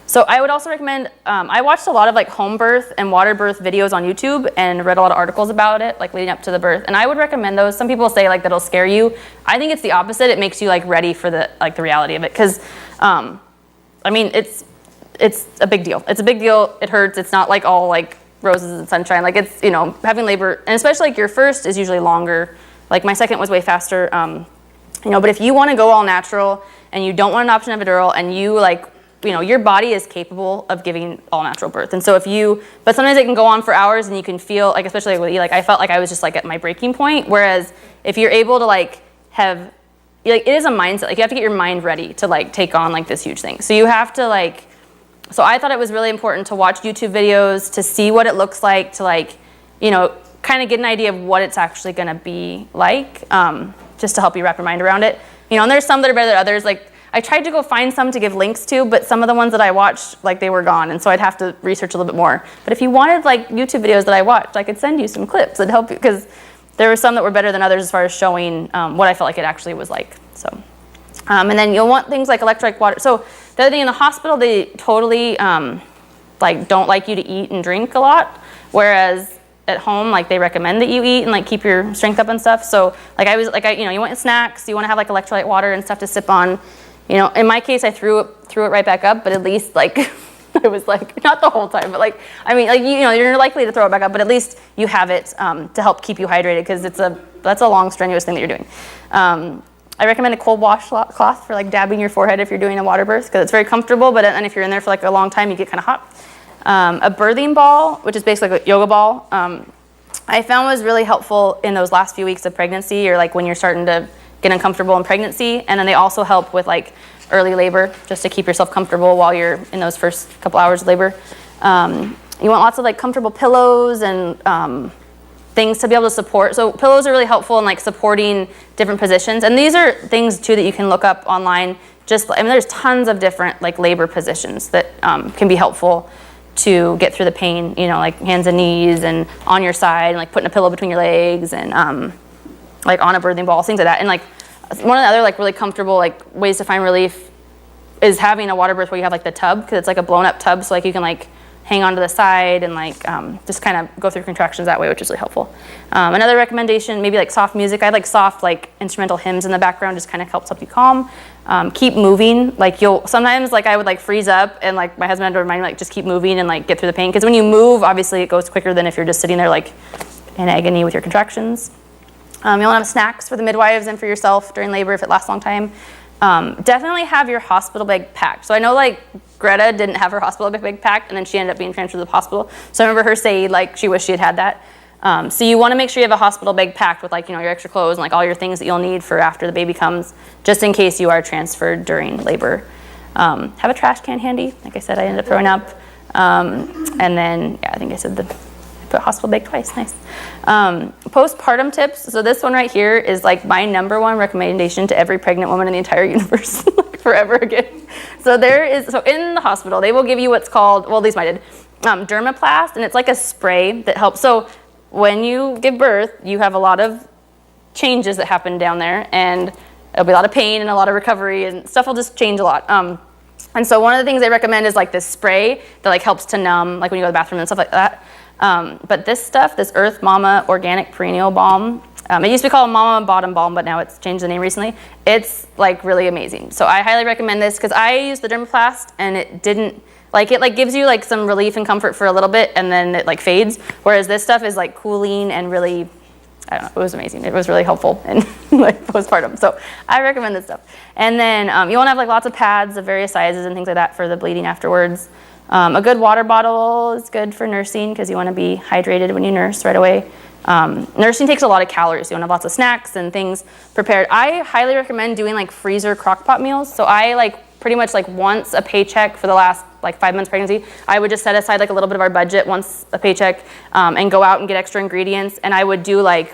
so I would also recommend, I watched a lot of like home birth and water birth videos on YouTube and read a lot of articles about it, like leading up to the birth. And I would recommend those. Some people say like that'll scare you. I think it's the opposite. It makes you like ready for the reality of it. Cause, I mean, it's a big deal. It's a big deal. It hurts. It's not like all like roses and sunshine. Like it's, you know, having labor, and especially like your first is usually longer. Like my second was way faster. You know, but if you want to go all natural and you don't want an option epidural and you like, you know, your body is capable of giving all natural birth. And so but sometimes it can go on for hours and you can feel like, especially with E, like I felt like I was just like at my breaking point. Whereas if you're able to like have, like it is a mindset, like you have to get your mind ready to like take on like this huge thing. So you have to like, so I thought it was really important to watch YouTube videos, to see what it looks like, to like, you know, kind of get an idea of what it's actually going to be like, just to help you wrap your mind around it. You know, and there's some that are better than others. Like I tried to go find some to give links to, but some of the ones that I watched, like they were gone. And so I'd have to research a little bit more. But if you wanted like YouTube videos that I watched, I could send you some clips that help you, because there were some that were better than others as far as showing what I felt like it actually was like. So, and then you'll want things like electrolyte water. So the other thing, in the hospital, they totally like don't like you to eat and drink a lot, whereas at home, like they recommend that you eat and like keep your strength up and stuff. So like you know, you want snacks, you want to have like electrolyte water and stuff to sip on. You know, in my case, I threw it right back up, but at least like it was like not the whole time, but like I mean, like you know, you're likely to throw it back up, but at least you have it to help keep you hydrated, because that's a long, strenuous thing that you're doing. I recommend a cold washcloth for like dabbing your forehead if you're doing a water birth, because it's very comfortable, but and if you're in there for like a long time, you get kind of hot. A birthing ball, which is basically like a yoga ball, I found was really helpful in those last few weeks of pregnancy, or like when you're starting to get uncomfortable in pregnancy. And then they also help with like early labor, just to keep yourself comfortable while you're in those first couple hours of labor. You want lots of like comfortable pillows and things to be able to support. So pillows are really helpful in like supporting different positions. And these are things too that you can look up online. There's tons of different like labor positions that can be helpful to get through the pain, you know, like hands and knees and on your side, and like putting a pillow between your legs, and like on a birthing ball, things like that. And like one of the other like really comfortable like ways to find relief is having a water birth where you have like the tub, because it's like a blown up tub, so like you can like hang onto the side and like just kind of go through contractions that way, which is really helpful. Another recommendation, maybe like soft music. I like soft like instrumental hymns in the background, just kind of help you calm. Keep moving. Like sometimes like I would like freeze up, and like my husband had to remind me like just keep moving and like get through the pain, because when you move, obviously it goes quicker than if you're just sitting there like in agony with your contractions. You'll have snacks for the midwives and for yourself during labor if it lasts a long time. Definitely have your hospital bag packed. So I know like Greta didn't have her hospital bag packed, and then she ended up being transferred to the hospital. So I remember her saying like she wished she had had that. So you want to make sure you have a hospital bag packed with like, you know, your extra clothes and like all your things that you'll need for after the baby comes, just in case you are transferred during labor. Have a trash can handy. Like I said, I ended up throwing up. And then, yeah, I think I said I put hospital bag twice, nice. Postpartum tips. So this one right here is like my #1 recommendation to every pregnant woman in the entire universe, like forever again. So in the hospital, they will give you what's called, well, at least mine did, Dermaplast, and it's like a spray that helps. So when you give birth, you have a lot of changes that happen down there, and there'll be a lot of pain and a lot of recovery, and stuff will just change a lot. And so one of the things they recommend is like this spray that like helps to numb, like when you go to the bathroom and stuff like that. But this stuff, this Earth Mama Organic Perineal Balm, it used to be called Mama Bottom Balm, but now it's changed the name recently. It's like really amazing. So I highly recommend this because I used the Dermaplast and it didn't, like it like gives you like some relief and comfort for a little bit and then it like fades. Whereas this stuff is like cooling and really, I don't know, it was amazing. It was really helpful in like postpartum. So I recommend this stuff. And then you want to have like lots of pads of various sizes and things like that for the bleeding afterwards. A good water bottle is good for nursing because you want to be hydrated when you nurse right away. Nursing takes a lot of calories. You want to have lots of snacks and things prepared. I highly recommend doing like freezer crock pot meals. So I like pretty much like once a paycheck for the last like 5 months pregnancy, I would just set aside like a little bit of our budget once a paycheck and go out and get extra ingredients. And I would do like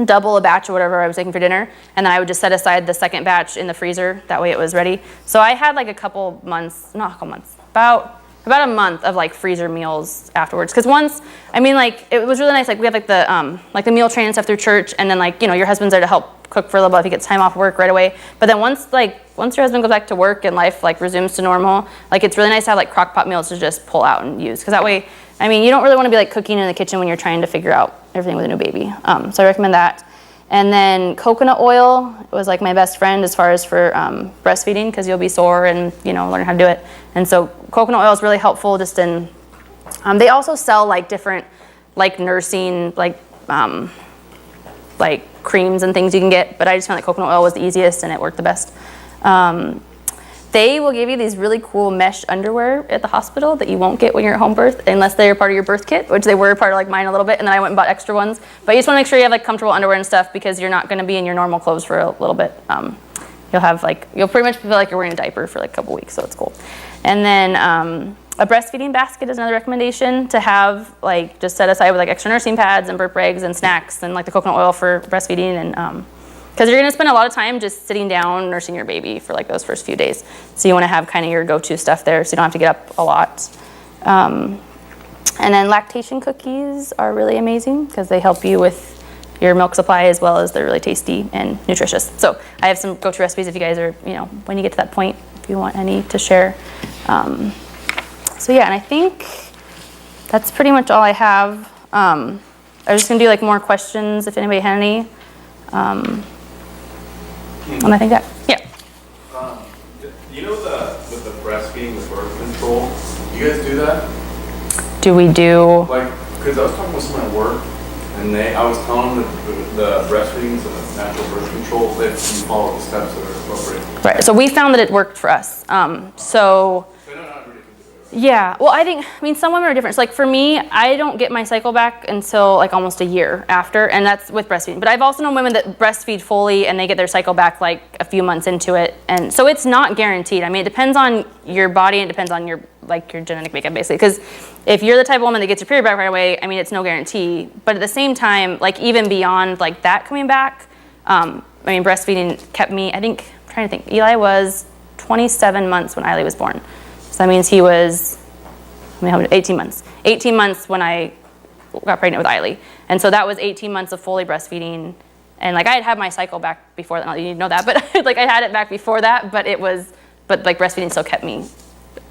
double a batch or whatever I was making for dinner. And then I would just set aside the second batch in the freezer. That way it was ready. So I had like a couple months, not a couple months, about a month of like freezer meals afterwards. Because once, I mean like, it was really nice. Like we have like the meal train and stuff through church. And then like, you know, your husband's there to help cook for a little bit if he gets time off work right away. But then once your husband goes back to work and life like resumes to normal, like it's really nice to have like crock pot meals to just pull out and use. Because that way, I mean, you don't really want to be like cooking in the kitchen when you're trying to figure out everything with a new baby. So I recommend that. And then coconut oil was like my best friend as far as for breastfeeding because you'll be sore and, you know, learn how to do it. And so coconut oil is really helpful just in, they also sell like different like nursing, like creams and things you can get, but I just found that coconut oil was the easiest and it worked the best. They will give you these really cool mesh underwear at the hospital that you won't get when you're at home birth unless they're part of your birth kit, which they were part of like mine a little bit, and then I went and bought extra ones. But you just want to make sure you have like comfortable underwear and stuff because you're not going to be in your normal clothes for a little bit. You'll pretty much feel like you're wearing a diaper for like a couple weeks, so it's cool. And then a breastfeeding basket is another recommendation to have, like just set aside with like extra nursing pads and burp rags and snacks and like the coconut oil for breastfeeding and because you're going to spend a lot of time just sitting down nursing your baby for like those first few days. So you want to have kind of your go-to stuff there so you don't have to get up a lot. And then lactation cookies are really amazing because they help you with your milk supply as well as they're really tasty and nutritious. So I have some go-to recipes if you guys are, you know, when you get to that point, if you want any to share. So yeah, and I think that's pretty much all I have. I was just going to do like more questions if anybody had any. And I think that, yeah. You know with the breastfeeding, the birth control, you guys do that? Do we do? Like, because I was talking with someone at work, and I was telling them the breastfeeding is a natural birth control if you follow the steps that are appropriate. Right, so we found that it worked for us. Yeah, well, I mean, some women are different. So like for me, I don't get my cycle back until like almost a year after, and that's with breastfeeding. But I've also known women that breastfeed fully and they get their cycle back like a few months into it. And so it's not guaranteed. I mean, it depends on your body and it depends on your genetic makeup basically. Because if you're the type of woman that gets your period back right away, I mean, it's no guarantee. But at the same time, like even beyond like that coming back, I mean, breastfeeding kept me, I'm trying to think, Eli was 27 months when Eiley was born. So that means he was 18 months. 18 months when I got pregnant with Eiley. And so that was 18 months of fully breastfeeding. And like I had my cycle back before that. Not that you know that, but like I had it back before that, but like breastfeeding still kept me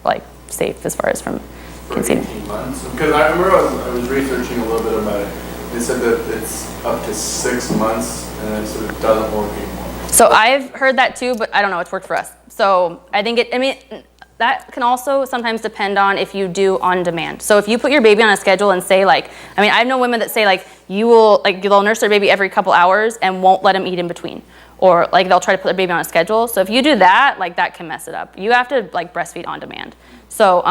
like safe as far as from conceiving. 18 months? Because I remember I was researching a little bit about it. They said that it's up to 6 months and then so it doesn't work anymore. So I've heard that too, but I don't know, it's worked for us. So I think that can also sometimes depend on if you do on demand. So if you put your baby on a schedule and say like, I know women that say like they'll nurse their baby every couple hours and won't let them eat in between. or like they'll try to put their baby on a schedule. So if you do that, like that can mess it up. You have to like breastfeed on demand. So,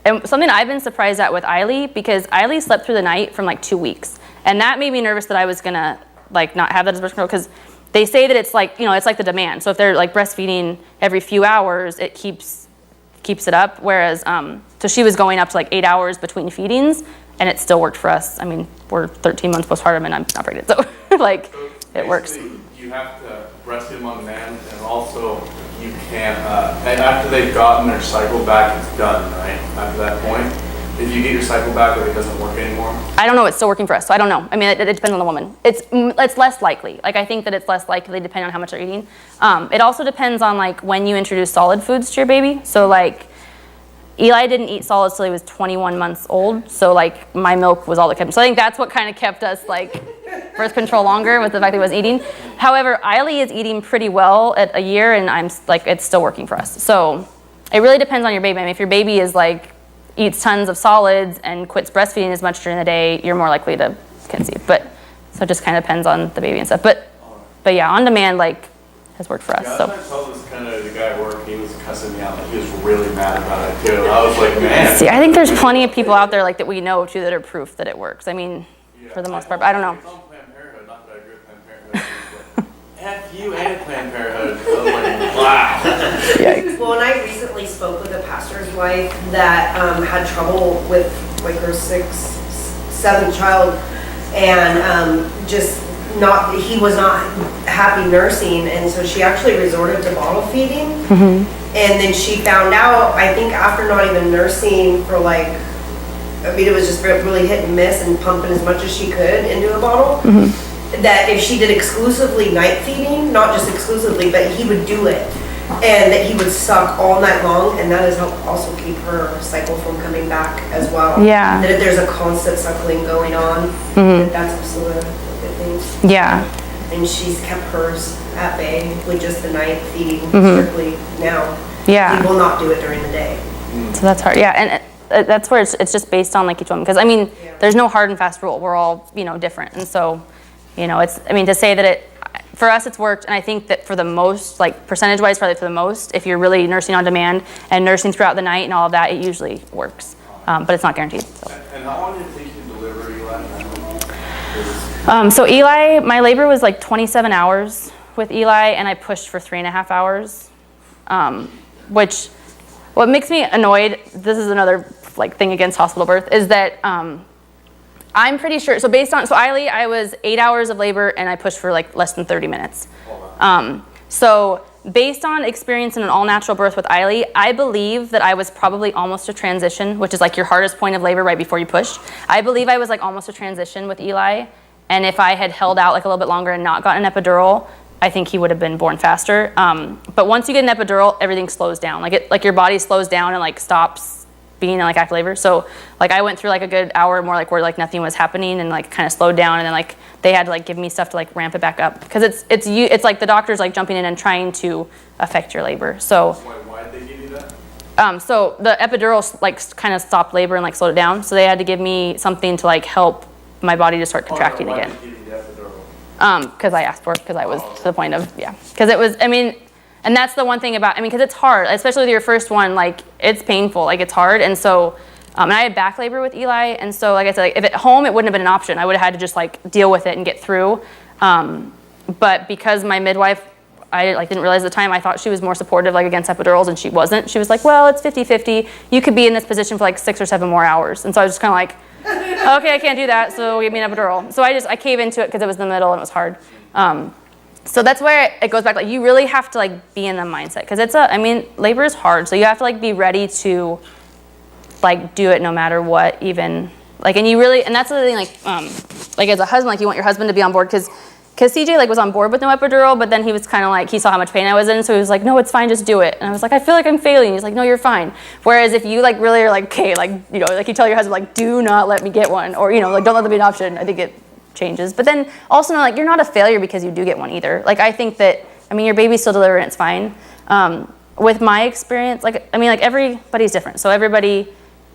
and something I've been surprised at with Eiley, because Eiley slept through the night from like 2 weeks. And that made me nervous that I was gonna like not have that as birth control, because they say that it's like, you know, it's like the demand. So if they're like breastfeeding every few hours, it keeps it up. Whereas, so she was going up to like 8 hours between feedings, and it still worked for us. I mean, we're 13 months postpartum and I'm not pregnant, so like it works. Basically, you have to breastfeed them on demand, and also you can't, and after they've gotten their cycle back, it's done, right? After that point, if you get your cycle back, or it doesn't work anymore. I don't know, it's still working for us, so I don't know. I mean, it depends on the woman. It's less likely. Like, I think that it's less likely depending on how much they're eating. It also depends on like when you introduce solid foods to your baby. So like, Eli didn't eat solids till he was 21 months old, so like my milk was all that kept him. So I think that's what kind of kept us like birth control longer, was the fact that he was eating. However, Eiley is eating pretty well at a year, and I'm like, it's still working for us. So it really depends on your baby. I mean, if your baby is like eats tons of solids and quits breastfeeding as much during the day, you're more likely to conceive. But so it just kind of depends on the baby and stuff. But yeah, on demand like has worked for us. Yeah, So. I told this kind of the guy at work, he was cussing me out, like he was really mad about it too. I was like, man. See, I think there's plenty of people out there like that we know too that are proof that it works. I mean, for the most part, but I don't know. It's on Planned Parenthood, not that I agree with Planned Parenthood. But F you and Planned Parenthood. I was like, wow. Yikes. Well, and I recently spoke with a pastor's wife that had trouble with like her 6th, 7th child, and he was not happy nursing, and so she actually resorted to bottle feeding. And then she found out, I think after not even nursing for like, I mean, it was just really hit and miss and pumping as much as she could into a bottle, that if she did exclusively night feeding, not just exclusively, but he would do it, and that he would suck all night long, and that has helped also keep her cycle from coming back as well. Yeah. That if there's a constant suckling going on, that's also a good thing. Yeah. And she's kept hers at bay with just the night feeding strictly now. Yeah. He will not do it during the day. So that's hard. Yeah, and that's where it's just based on like each woman. Because I mean, there's no hard and fast rule. We're all, you know, different. And so, you know, I mean, to say that for us it's worked, and I think that for the most, like percentage-wise, probably for the most, if you're really nursing on demand and nursing throughout the night and all of that, it usually works. But it's not guaranteed. So. And how long did it take you to deliver, Eli? So Eli, my labor was like 27 hours with Eli, and I pushed for 3.5 hours, which, what makes me annoyed, this is another like thing against hospital birth, is that I'm pretty sure, so Eiley, I was 8 hours of labor and I pushed for like less than 30 minutes. So based on experience in an all-natural birth with Eiley, I believe that I was probably almost a transition, which is like your hardest point of labor right before you push. I believe I was like almost a transition with Eli, and if I had held out like a little bit longer and not gotten an epidural, I think he would have been born faster. But once you get an epidural, everything slows down. Like your body slows down and like stops being in like active labor. So like I went through like a good hour more like where like nothing was happening and like kind of slowed down, and then like they had to like give me stuff to like ramp it back up, because it's like the doctor's like jumping in and trying to affect your labor. So Why did they give you that? so the epidural like kind of stopped labor and like slowed it down. So they had to give me something to like help my body to start contracting Why again. did they give you the epidural? Because I asked for it, because I was to the point of, because it was, I mean, and that's the one thing about, because it's hard, especially with your first one, like, it's painful, like, it's hard, and so, and I had back labor with Eli, and so, like I said, like, if at home, it wouldn't have been an option. I would have had to just, like, deal with it and get through, but because my midwife, I like didn't realize at the time, I thought she was more supportive, like, against epidurals, and she wasn't. She was like, well, it's 50-50, you could be in this position for, like, 6 or 7 more hours, and so I was just kind of like, okay, I can't do that, so give me an epidural. So I cave into it because it was in the middle and it was hard. So that's where it goes back, like you really have to like be in the mindset, because labor is hard, so you have to like be ready to like do it no matter what, even like, and that's the thing, like as a husband, like you want your husband to be on board, because CJ like was on board with no epidural, but then he was kind of like, he saw how much pain I was in, so he was like, no, it's fine, just do it. And I was like, I feel like I'm failing. He's like, no, you're fine. Whereas if you like really are like, okay, like, you know, like you tell your husband like, do not let me get one, or, you know, like don't let them be an option, I think it changes. But then also like, you're not a failure because you do get one either. Like I think that, your baby's still delivering, it's fine. With my experience, like everybody's different. So everybody,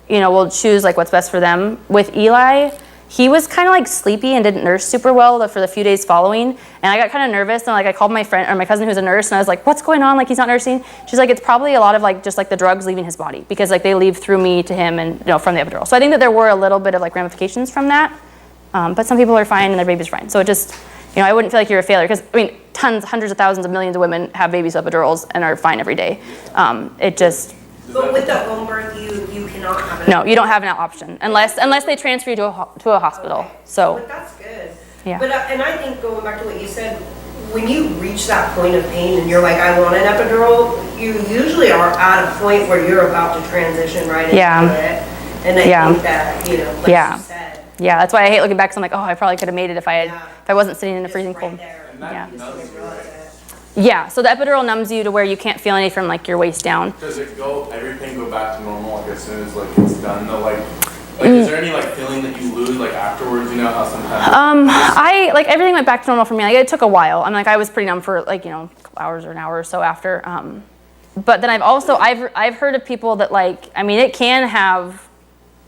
you know, will choose like what's best for them. With Eli, he was kind of like sleepy and didn't nurse super well for the few days following. And I got kind of nervous, and like I called my friend or my cousin who's a nurse, and I was like, what's going on? Like, he's not nursing. She's like, it's probably a lot of like just like the drugs leaving his body, because like they leave through me to him, and from the epidural. So I think that there were a little bit of like ramifications from that. But some people are fine and their baby's fine. So it just, I wouldn't feel like you're a failure, because I mean, hundreds of thousands of millions of women have babies with epidurals and are fine every day. It just, But with the home birth, you cannot have it. no, you don't have an option unless they transfer you to a hospital. Okay. So But that's good. Yeah. But, and I think going back to what you said, when you reach that point of pain and you're like, I want an epidural, you usually are at a point where you're about to transition right into Yeah. it. And I Yeah. think that, like Yeah. you said. yeah, that's why I hate looking back, because I'm like, oh, I probably could have made it if Yeah. I wasn't sitting in the It's freezing right cold. there. And that Yeah. numbs you, right? Yeah, so the epidural numbs you to where you can't feel any from like your waist down. Does everything go back to normal like as soon as like it's done though? Like is there any like feeling that you lose like afterwards? You know how sometimes. I like everything went back to normal for me. Like it took a while. I'm like I was pretty numb for like a couple hours or an hour or so after. But then I've heard of people that like it can have.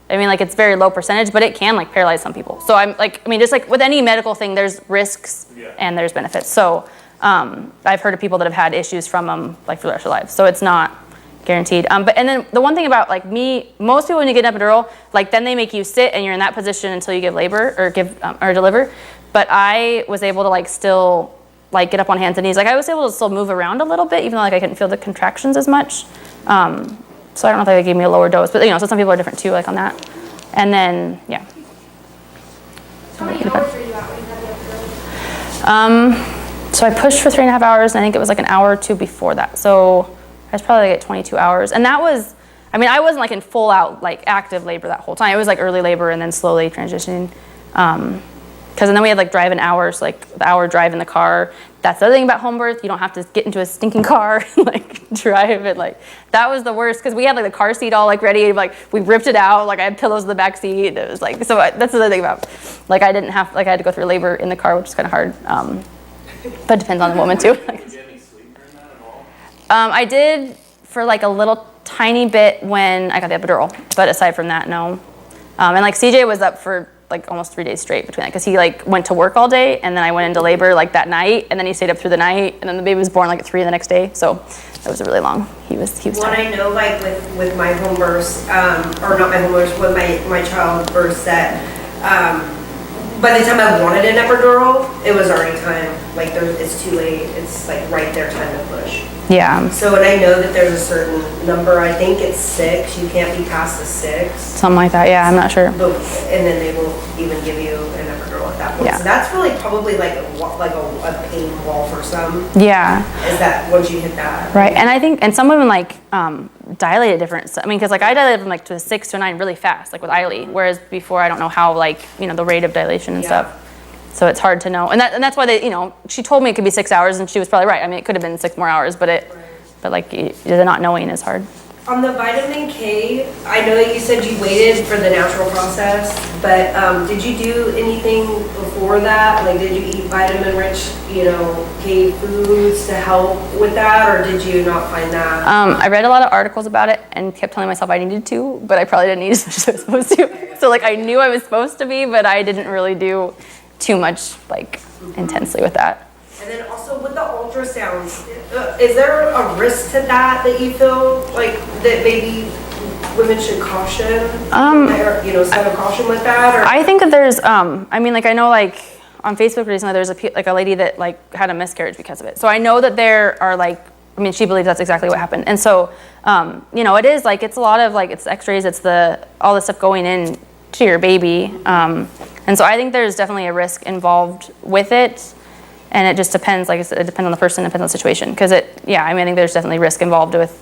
Like it's very low percentage, but it can like paralyze some people. So I'm like just like with any medical thing, there's risks and there's benefits. So I've heard of people that have had issues from them like for the rest of their lives. So it's not guaranteed. But then the one thing about like me, most people when you get an epidural, like then they make you sit and you're in that position until you give labor or or deliver. But I was able to like still like get up on hands and knees. Like I was able to still move around a little bit, even though like I couldn't feel the contractions as much. So I don't know if they gave me a lower dose, but so some people are different too, like on that. And then yeah. How many hours were you at when you had the epidural? So I pushed for 3.5 hours, and I think it was like an hour or two before that. So I was probably like at 22 hours. And that was, I wasn't like in full out like active labor that whole time. It was like early labor and then slowly transitioning. Because then we had like drive-in hours, like the hour drive in the car. That's the other thing about home birth. You don't have to get into a stinking car and like drive it. Like that was the worst, because we had like the car seat all like ready. Like we ripped it out. Like I had pillows in the back seat. It was like, so that's the other thing about, like I had to go through labor in the car, which is kind of hard. But it depends on the woman too. Did you get any sleep during that at all? I did for like a little tiny bit when I got the epidural, but aside from that, no. And like CJ was up for like almost 3 days straight between that, because he like went to work all day, and then I went into labor like that night, and then he stayed up through the night, and then the baby was born like at 3 the next day. So that was really long. He was What tired. I know, like with my home births, or not my home births, with my child births, that by the time I wanted an epidural, it was already time. Like it's too late. It's like right there, time to push. Yeah, So, and I know that there's a certain number. I think it's 6. You can't be past the 6. something like that. Yeah, I'm not sure. But, and then they will even give you an epidural at that point. Yeah. So that's really probably like a pain wall for some. Yeah, Is that once you hit that? right. And I think, and some women like dilate it different. So, because like I dilated from like to a 6 to a 9 really fast, like with Eiley, whereas before I don't know how like the rate of dilation and Yeah. stuff. So it's hard to know, and that's why they, she told me it could be 6 hours, and she was probably right. It could have been 6 more hours, but like the not knowing is hard. On the vitamin K, I know that you said you waited for the natural process, but did you do anything before that? Like, did you eat vitamin-rich, K foods to help with that, or did you not find that? I read a lot of articles about it and kept telling myself I needed to, but I probably didn't eat as much as I was supposed to. So like I knew I was supposed to be, but I didn't really do too much like intensely with that. And then also with the ultrasounds, is there a risk to that you feel like that maybe women should caution? Or, set a caution with that? Or? I think that there's, like I know like on Facebook recently there's a lady that like had a miscarriage because of it. So I know that there are like, she believes that's exactly what happened. And so, it is like, it's a lot of like, it's x-rays, it's all the stuff going in to your baby. And so I think there's definitely a risk involved with it. And it just depends, like I said, it depends on the person, it depends on the situation. Because I think there's definitely risk involved with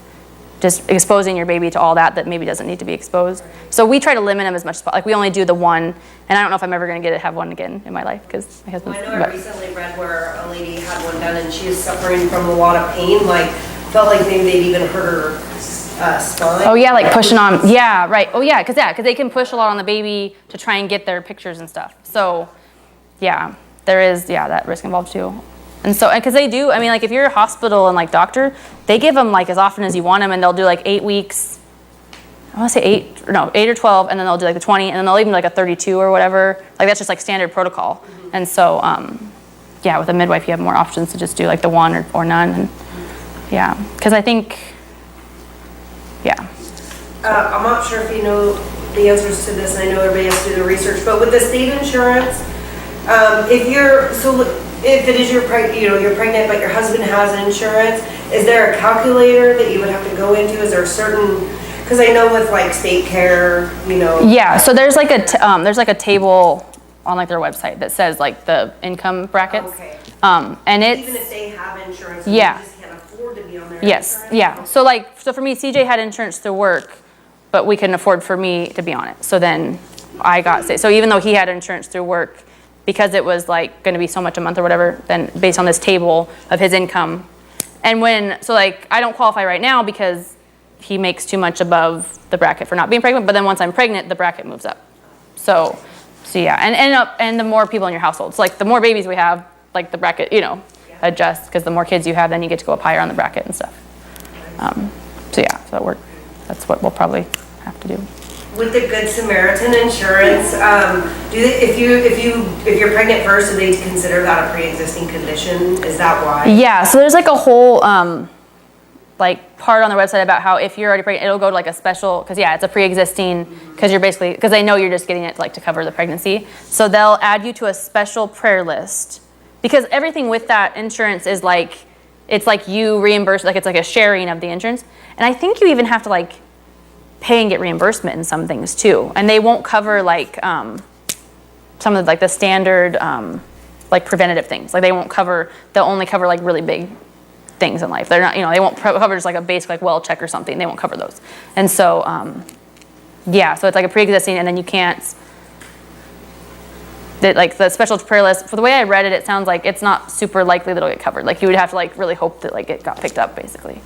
just exposing your baby to all that maybe doesn't need to be exposed. So we try to limit them as much as possible. Like we only do the one, and I don't know if I'm ever going to have one again in my life because my husband's. I know I recently read where a lady had one done and she was suffering from a lot of pain, like felt like maybe they'd even hurt her spine. Oh yeah, like pushing on. Yeah, right. Oh yeah, because they can push a lot on the baby to try and get their pictures and stuff. So yeah, there is that risk involved too. And so, because they do, like if you're a hospital and like doctor, they give them like as often as you want them, and they'll do like 8 weeks. I want to say 8 or 12, and then they'll do like the 20, and then they'll even do like a 32 or whatever. Like that's just like standard protocol. And so, yeah, with a midwife, you have more options to just do like the one or none. And yeah, because I think, yeah. I'm not sure if you know the answers to this, and I know everybody has to do the research, but with the state insurance, if it is you're pregnant, but your husband has insurance, is there a calculator that you would have to go into? Is there a certain, because I know with like state care, Yeah, so there's like a table on like their website that says like the income brackets. Okay. And it's, Even if they have insurance, Yeah. you just can't afford to be on their yes, insurance? yeah. So for me, CJ had insurance through work, but we couldn't afford for me to be on it. So then I got sick. So even though he had insurance through work, because it was like going to be so much a month or whatever, then based on this table of his income. And so like I don't qualify right now because he makes too much above the bracket for not being pregnant, but then once I'm pregnant, the bracket moves up. So yeah, and the more people in your household. So like the more babies we have, like the bracket, adjusts, because the more kids you have, then you get to go up higher on the bracket and stuff. So yeah, so that worked. That's what we'll probably have to do. With the Good Samaritan insurance, if you're pregnant first, do they consider that a pre-existing condition? Is that why? Yeah, so there's like a whole like part on their website about how if you're already pregnant, it'll go to like a special, because yeah, it's a pre-existing, because they know you're just getting it like to cover the pregnancy. So they'll add you to a special prayer list, because everything with that insurance is like, it's like you reimburse, like it's like a sharing of the insurance. And I think you even have to like pay and get reimbursement in some things too. And they won't cover like some of like the standard like preventative things. Like they'll only cover like really big things in life. They're not, they won't cover just like a basic like well check or something. They won't cover those. And so, yeah, so it's like a pre-existing, and then you can't, like the special prayer list, for the way I read it, it sounds like it's not super likely that it'll get covered. Like you would have to like really hope that like it got picked up basically.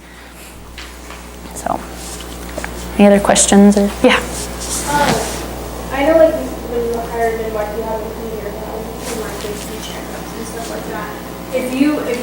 So, any other questions or, yeah. I know like when you hire a midwife, you have a cleaner and like basic checkups and stuff like that. If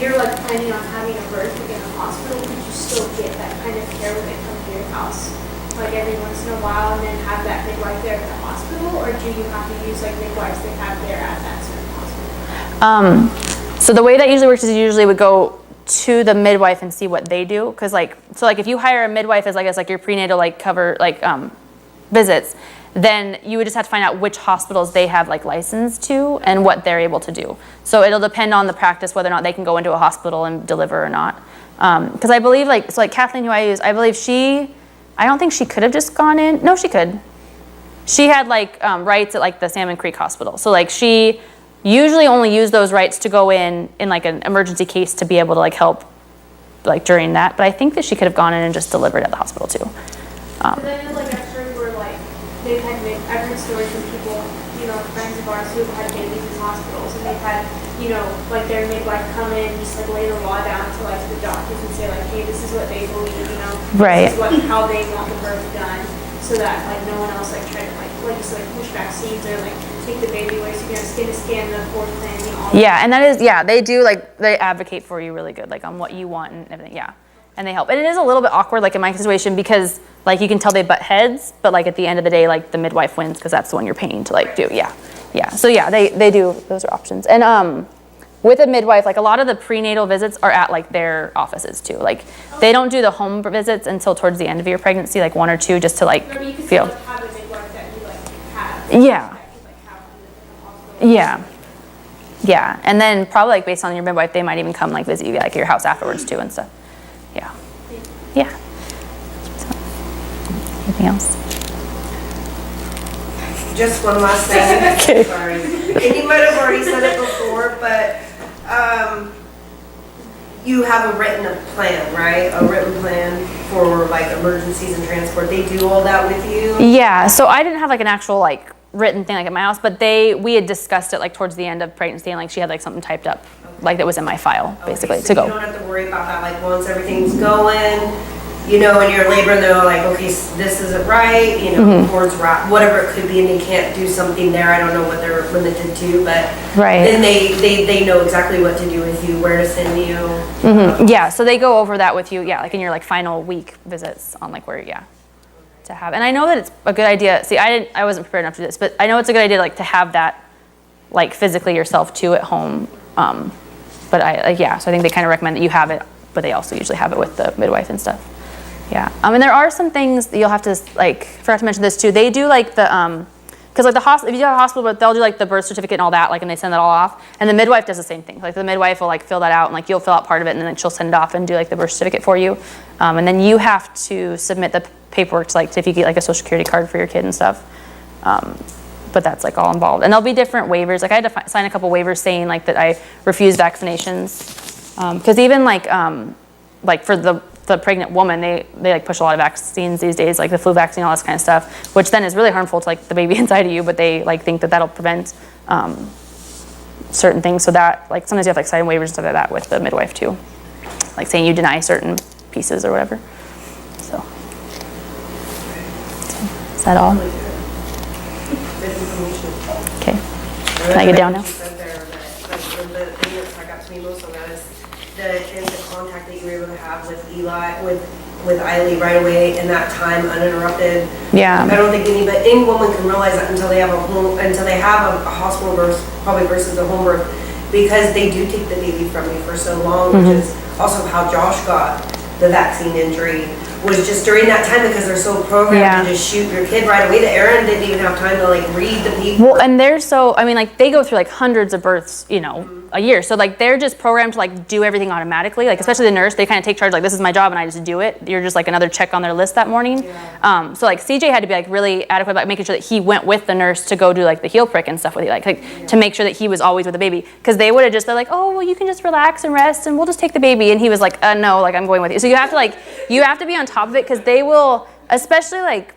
you're like planning on having a birth in a hospital, could you still get that kind of care when they come to your house, like every once in a while, and then have that midwife there at the hospital, or do you have to use like midwives they have there at that certain hospital? So the way that usually works is you usually would go to the midwife and see what they do, because so if you hire a midwife as like your prenatal like cover like visits, then you would just have to find out which hospitals they have like licensed to and what they're able to do. So it'll depend on the practice whether or not they can go into a hospital and deliver or not. Because I believe like Kathleen, who I use, I believe I don't think she could have just gone in. No, she could. She had like rights at like the Salmon Creek Hospital. So like she usually only used those rights to go in like an emergency case to be able to like help like during that. But I think that she could have gone in and just delivered at the hospital too. Because I know like I've heard where like I've heard stories from people, friends of ours who have had babies in hospitals, and they've had, like their midwife come in and just like lay the law down to like the doctors and say like, hey, this is what they believe, Right. this is how they want the birth done, so that like no one else like try to like just like push vaccines or like take the baby away, so skin to skin, the fourth thing, all that. Yeah, and that is, yeah, they do like, they advocate for you really good, like on what you want and everything, yeah. And they help. And it is a little bit awkward, like in my situation, because like you can tell they butt heads, but like at the end of the day, like the midwife wins because that's the one you're paying to like do, yeah. Yeah, so yeah, they do, those are options. And with a midwife, like a lot of the prenatal visits are at like their offices too. Like they don't do the home visits until towards the end of your pregnancy, like 1 or 2, just to like I mean, you can feel. still have a midwife that you like have. Yeah. That you, like, have in the hospital. Yeah. Yeah, and then probably like based on your midwife, they might even come like visit you like your house afterwards too and stuff. Yeah. Yeah. So, anything else? Just one last thing. Okay. Sorry. And you might have already said it before, but you have a written plan, right? A written plan for like emergencies and transport. They do all that with you? Yeah, so I didn't have like an actual like written thing like at my house, but we had discussed it like towards the end of pregnancy, and like she had like something typed up like that was in my file basically Okay, so to go. you don't have to worry about that, like once everything's going, in your labor, and they're like, okay, this isn't right, board's right, whatever it could be, and they can't do something there. I don't know what they're limited to, but Right. then they know exactly what to do with you, where to send you. Yeah, so they go over that with you, yeah, like in your like final week visits on like where, yeah, to have. And I know that it's a good idea. See, I wasn't prepared enough to do this, but I know it's a good idea like to have that like physically yourself too at home. But so I think they kind of recommend that you have it, but they also usually have it with the midwife and stuff. Yeah. And there are some things that you'll have to like, forgot to mention this too. They do like the, because like if you have a hospital, but they'll do like the birth certificate and all that, like, and they send that all off. And the midwife does the same thing. Like the midwife will like fill that out and like you'll fill out part of it and then she'll send it off and do like the birth certificate for you. And then you have to submit the paperwork to like, if you get like a social security card for your kid and stuff. But that's like all involved. And there'll be different waivers. Like I had to sign a couple waivers saying like that I refuse vaccinations. Because even like for the pregnant woman, they like push a lot of vaccines these days, like the flu vaccine, all this kind of stuff, which then is really harmful to like the baby inside of you, but they like think that that'll prevent certain things. So that like sometimes you have like sign waivers and stuff like that with the midwife too. Like saying you deny certain pieces or whatever. So is that all? Good information. Okay. Can I get down now? The thing that stuck out to me most on that is the instant contact that you were able to have with Eiley right away in that time, uninterrupted. Yeah. I don't think any woman can realize that until they have a hospital birth, probably versus a home birth, because they do take the baby from you for so long, which is also how Josh got the vaccine injury. Was just during that time because they're so programmed to just shoot your kid right away that Aaron didn't even have time to like read the paper. Well, and they're so, I mean, like they go through like hundreds of births, a year. So like they're just programmed to like do everything automatically. Like especially the nurse, they kind of take charge, like this is my job and I just do it. You're just like another check on their list that morning. Yeah. So like CJ had to be like really adequate about making sure that he went with the nurse to go do like the heel prick and stuff with you, like to make sure that he was always with the baby. Because they would have just, they're like, oh, well you can just relax and rest and we'll just take the baby. And he was like, no, like I'm going with you. So you have to be on top of it because they will, especially like,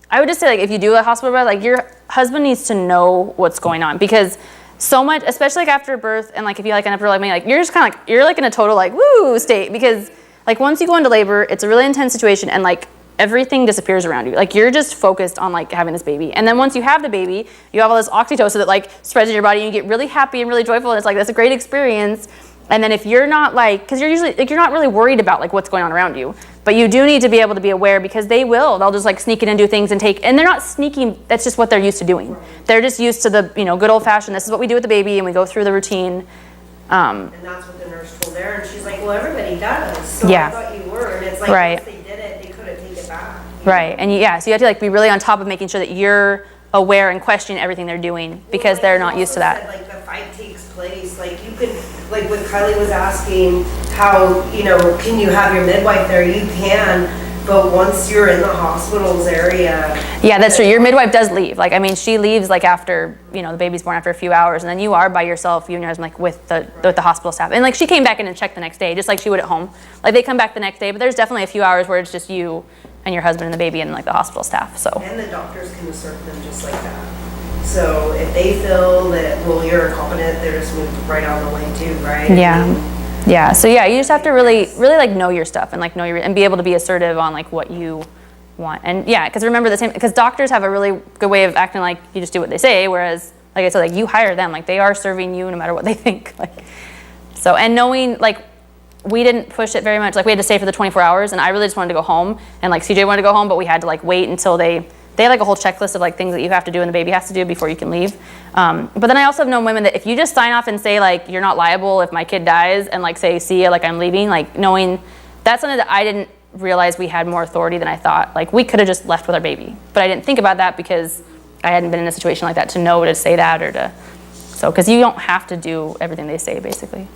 I would just say like if you do a hospital birth, like your husband needs to know what's going on because so much, especially like after birth and like if you like end up like me, like you're just kind of like, you're like in a total like woo state because like once you go into labor, it's a really intense situation and like everything disappears around you. Like you're just focused on like having this baby. And then once you have the baby, you have all this oxytocin that like spreads in your body and you get really happy and really joyful and it's like, that's a great experience. And then if you're not like, cause you're usually like, you're not really worried about like what's going on around you, but you do need to be able to be aware because they'll just like sneak in and do things and and they're not sneaking, that's just what they're used to doing. They're just used to the, good old fashioned, this is what we do with the baby and we go through the routine. And that's what the nurse told her and she's like, well, everybody does. So Yeah. I thought you were. And it's like, Right. once they did it, they couldn't take it back. Right, and so you have to like be really on top of making sure that you're aware and question everything they're doing because they're not used to that. Said, like the fight takes place, like you could, like what Kylie was asking, how, can you have your midwife there? You can, but once you're in the hospital's area. Yeah, that's true. Your midwife does leave. Like, I mean, she leaves like after, the baby's born after a few hours and then you are by yourself, you and your husband, like with the hospital staff. And like she came back in and checked the next day, just like she would at home. Like they come back the next day, but there's definitely a few hours where it's just you and your husband and the baby and like the hospital staff, so. And the doctors can assert them just like that. So if they feel that, well, you're incompetent, they're just moved right out of the way too, right? Yeah, so yeah, you just have to really like know your stuff and like and be able to be assertive on like what you want. And yeah, because remember because doctors have a really good way of acting like you just do what they say, whereas like I said, like you hire them, like they are serving you no matter what they think. Like, so, and knowing like, we didn't push it very much. Like we had to stay for the 24 hours and I really just wanted to go home and like CJ wanted to go home, but we had to like wait until they have like a whole checklist of like things that you have to do and the baby has to do before you can leave. But then I also have known women that if you just sign off and say like, you're not liable if my kid dies and like say, see ya, like I'm leaving, like knowing that's something that I didn't realize we had more authority than I thought. Like we could have just left with our baby, but I didn't think about that because I hadn't been in a situation like that to know to say that or to, so, cause you don't have to do everything they say basically.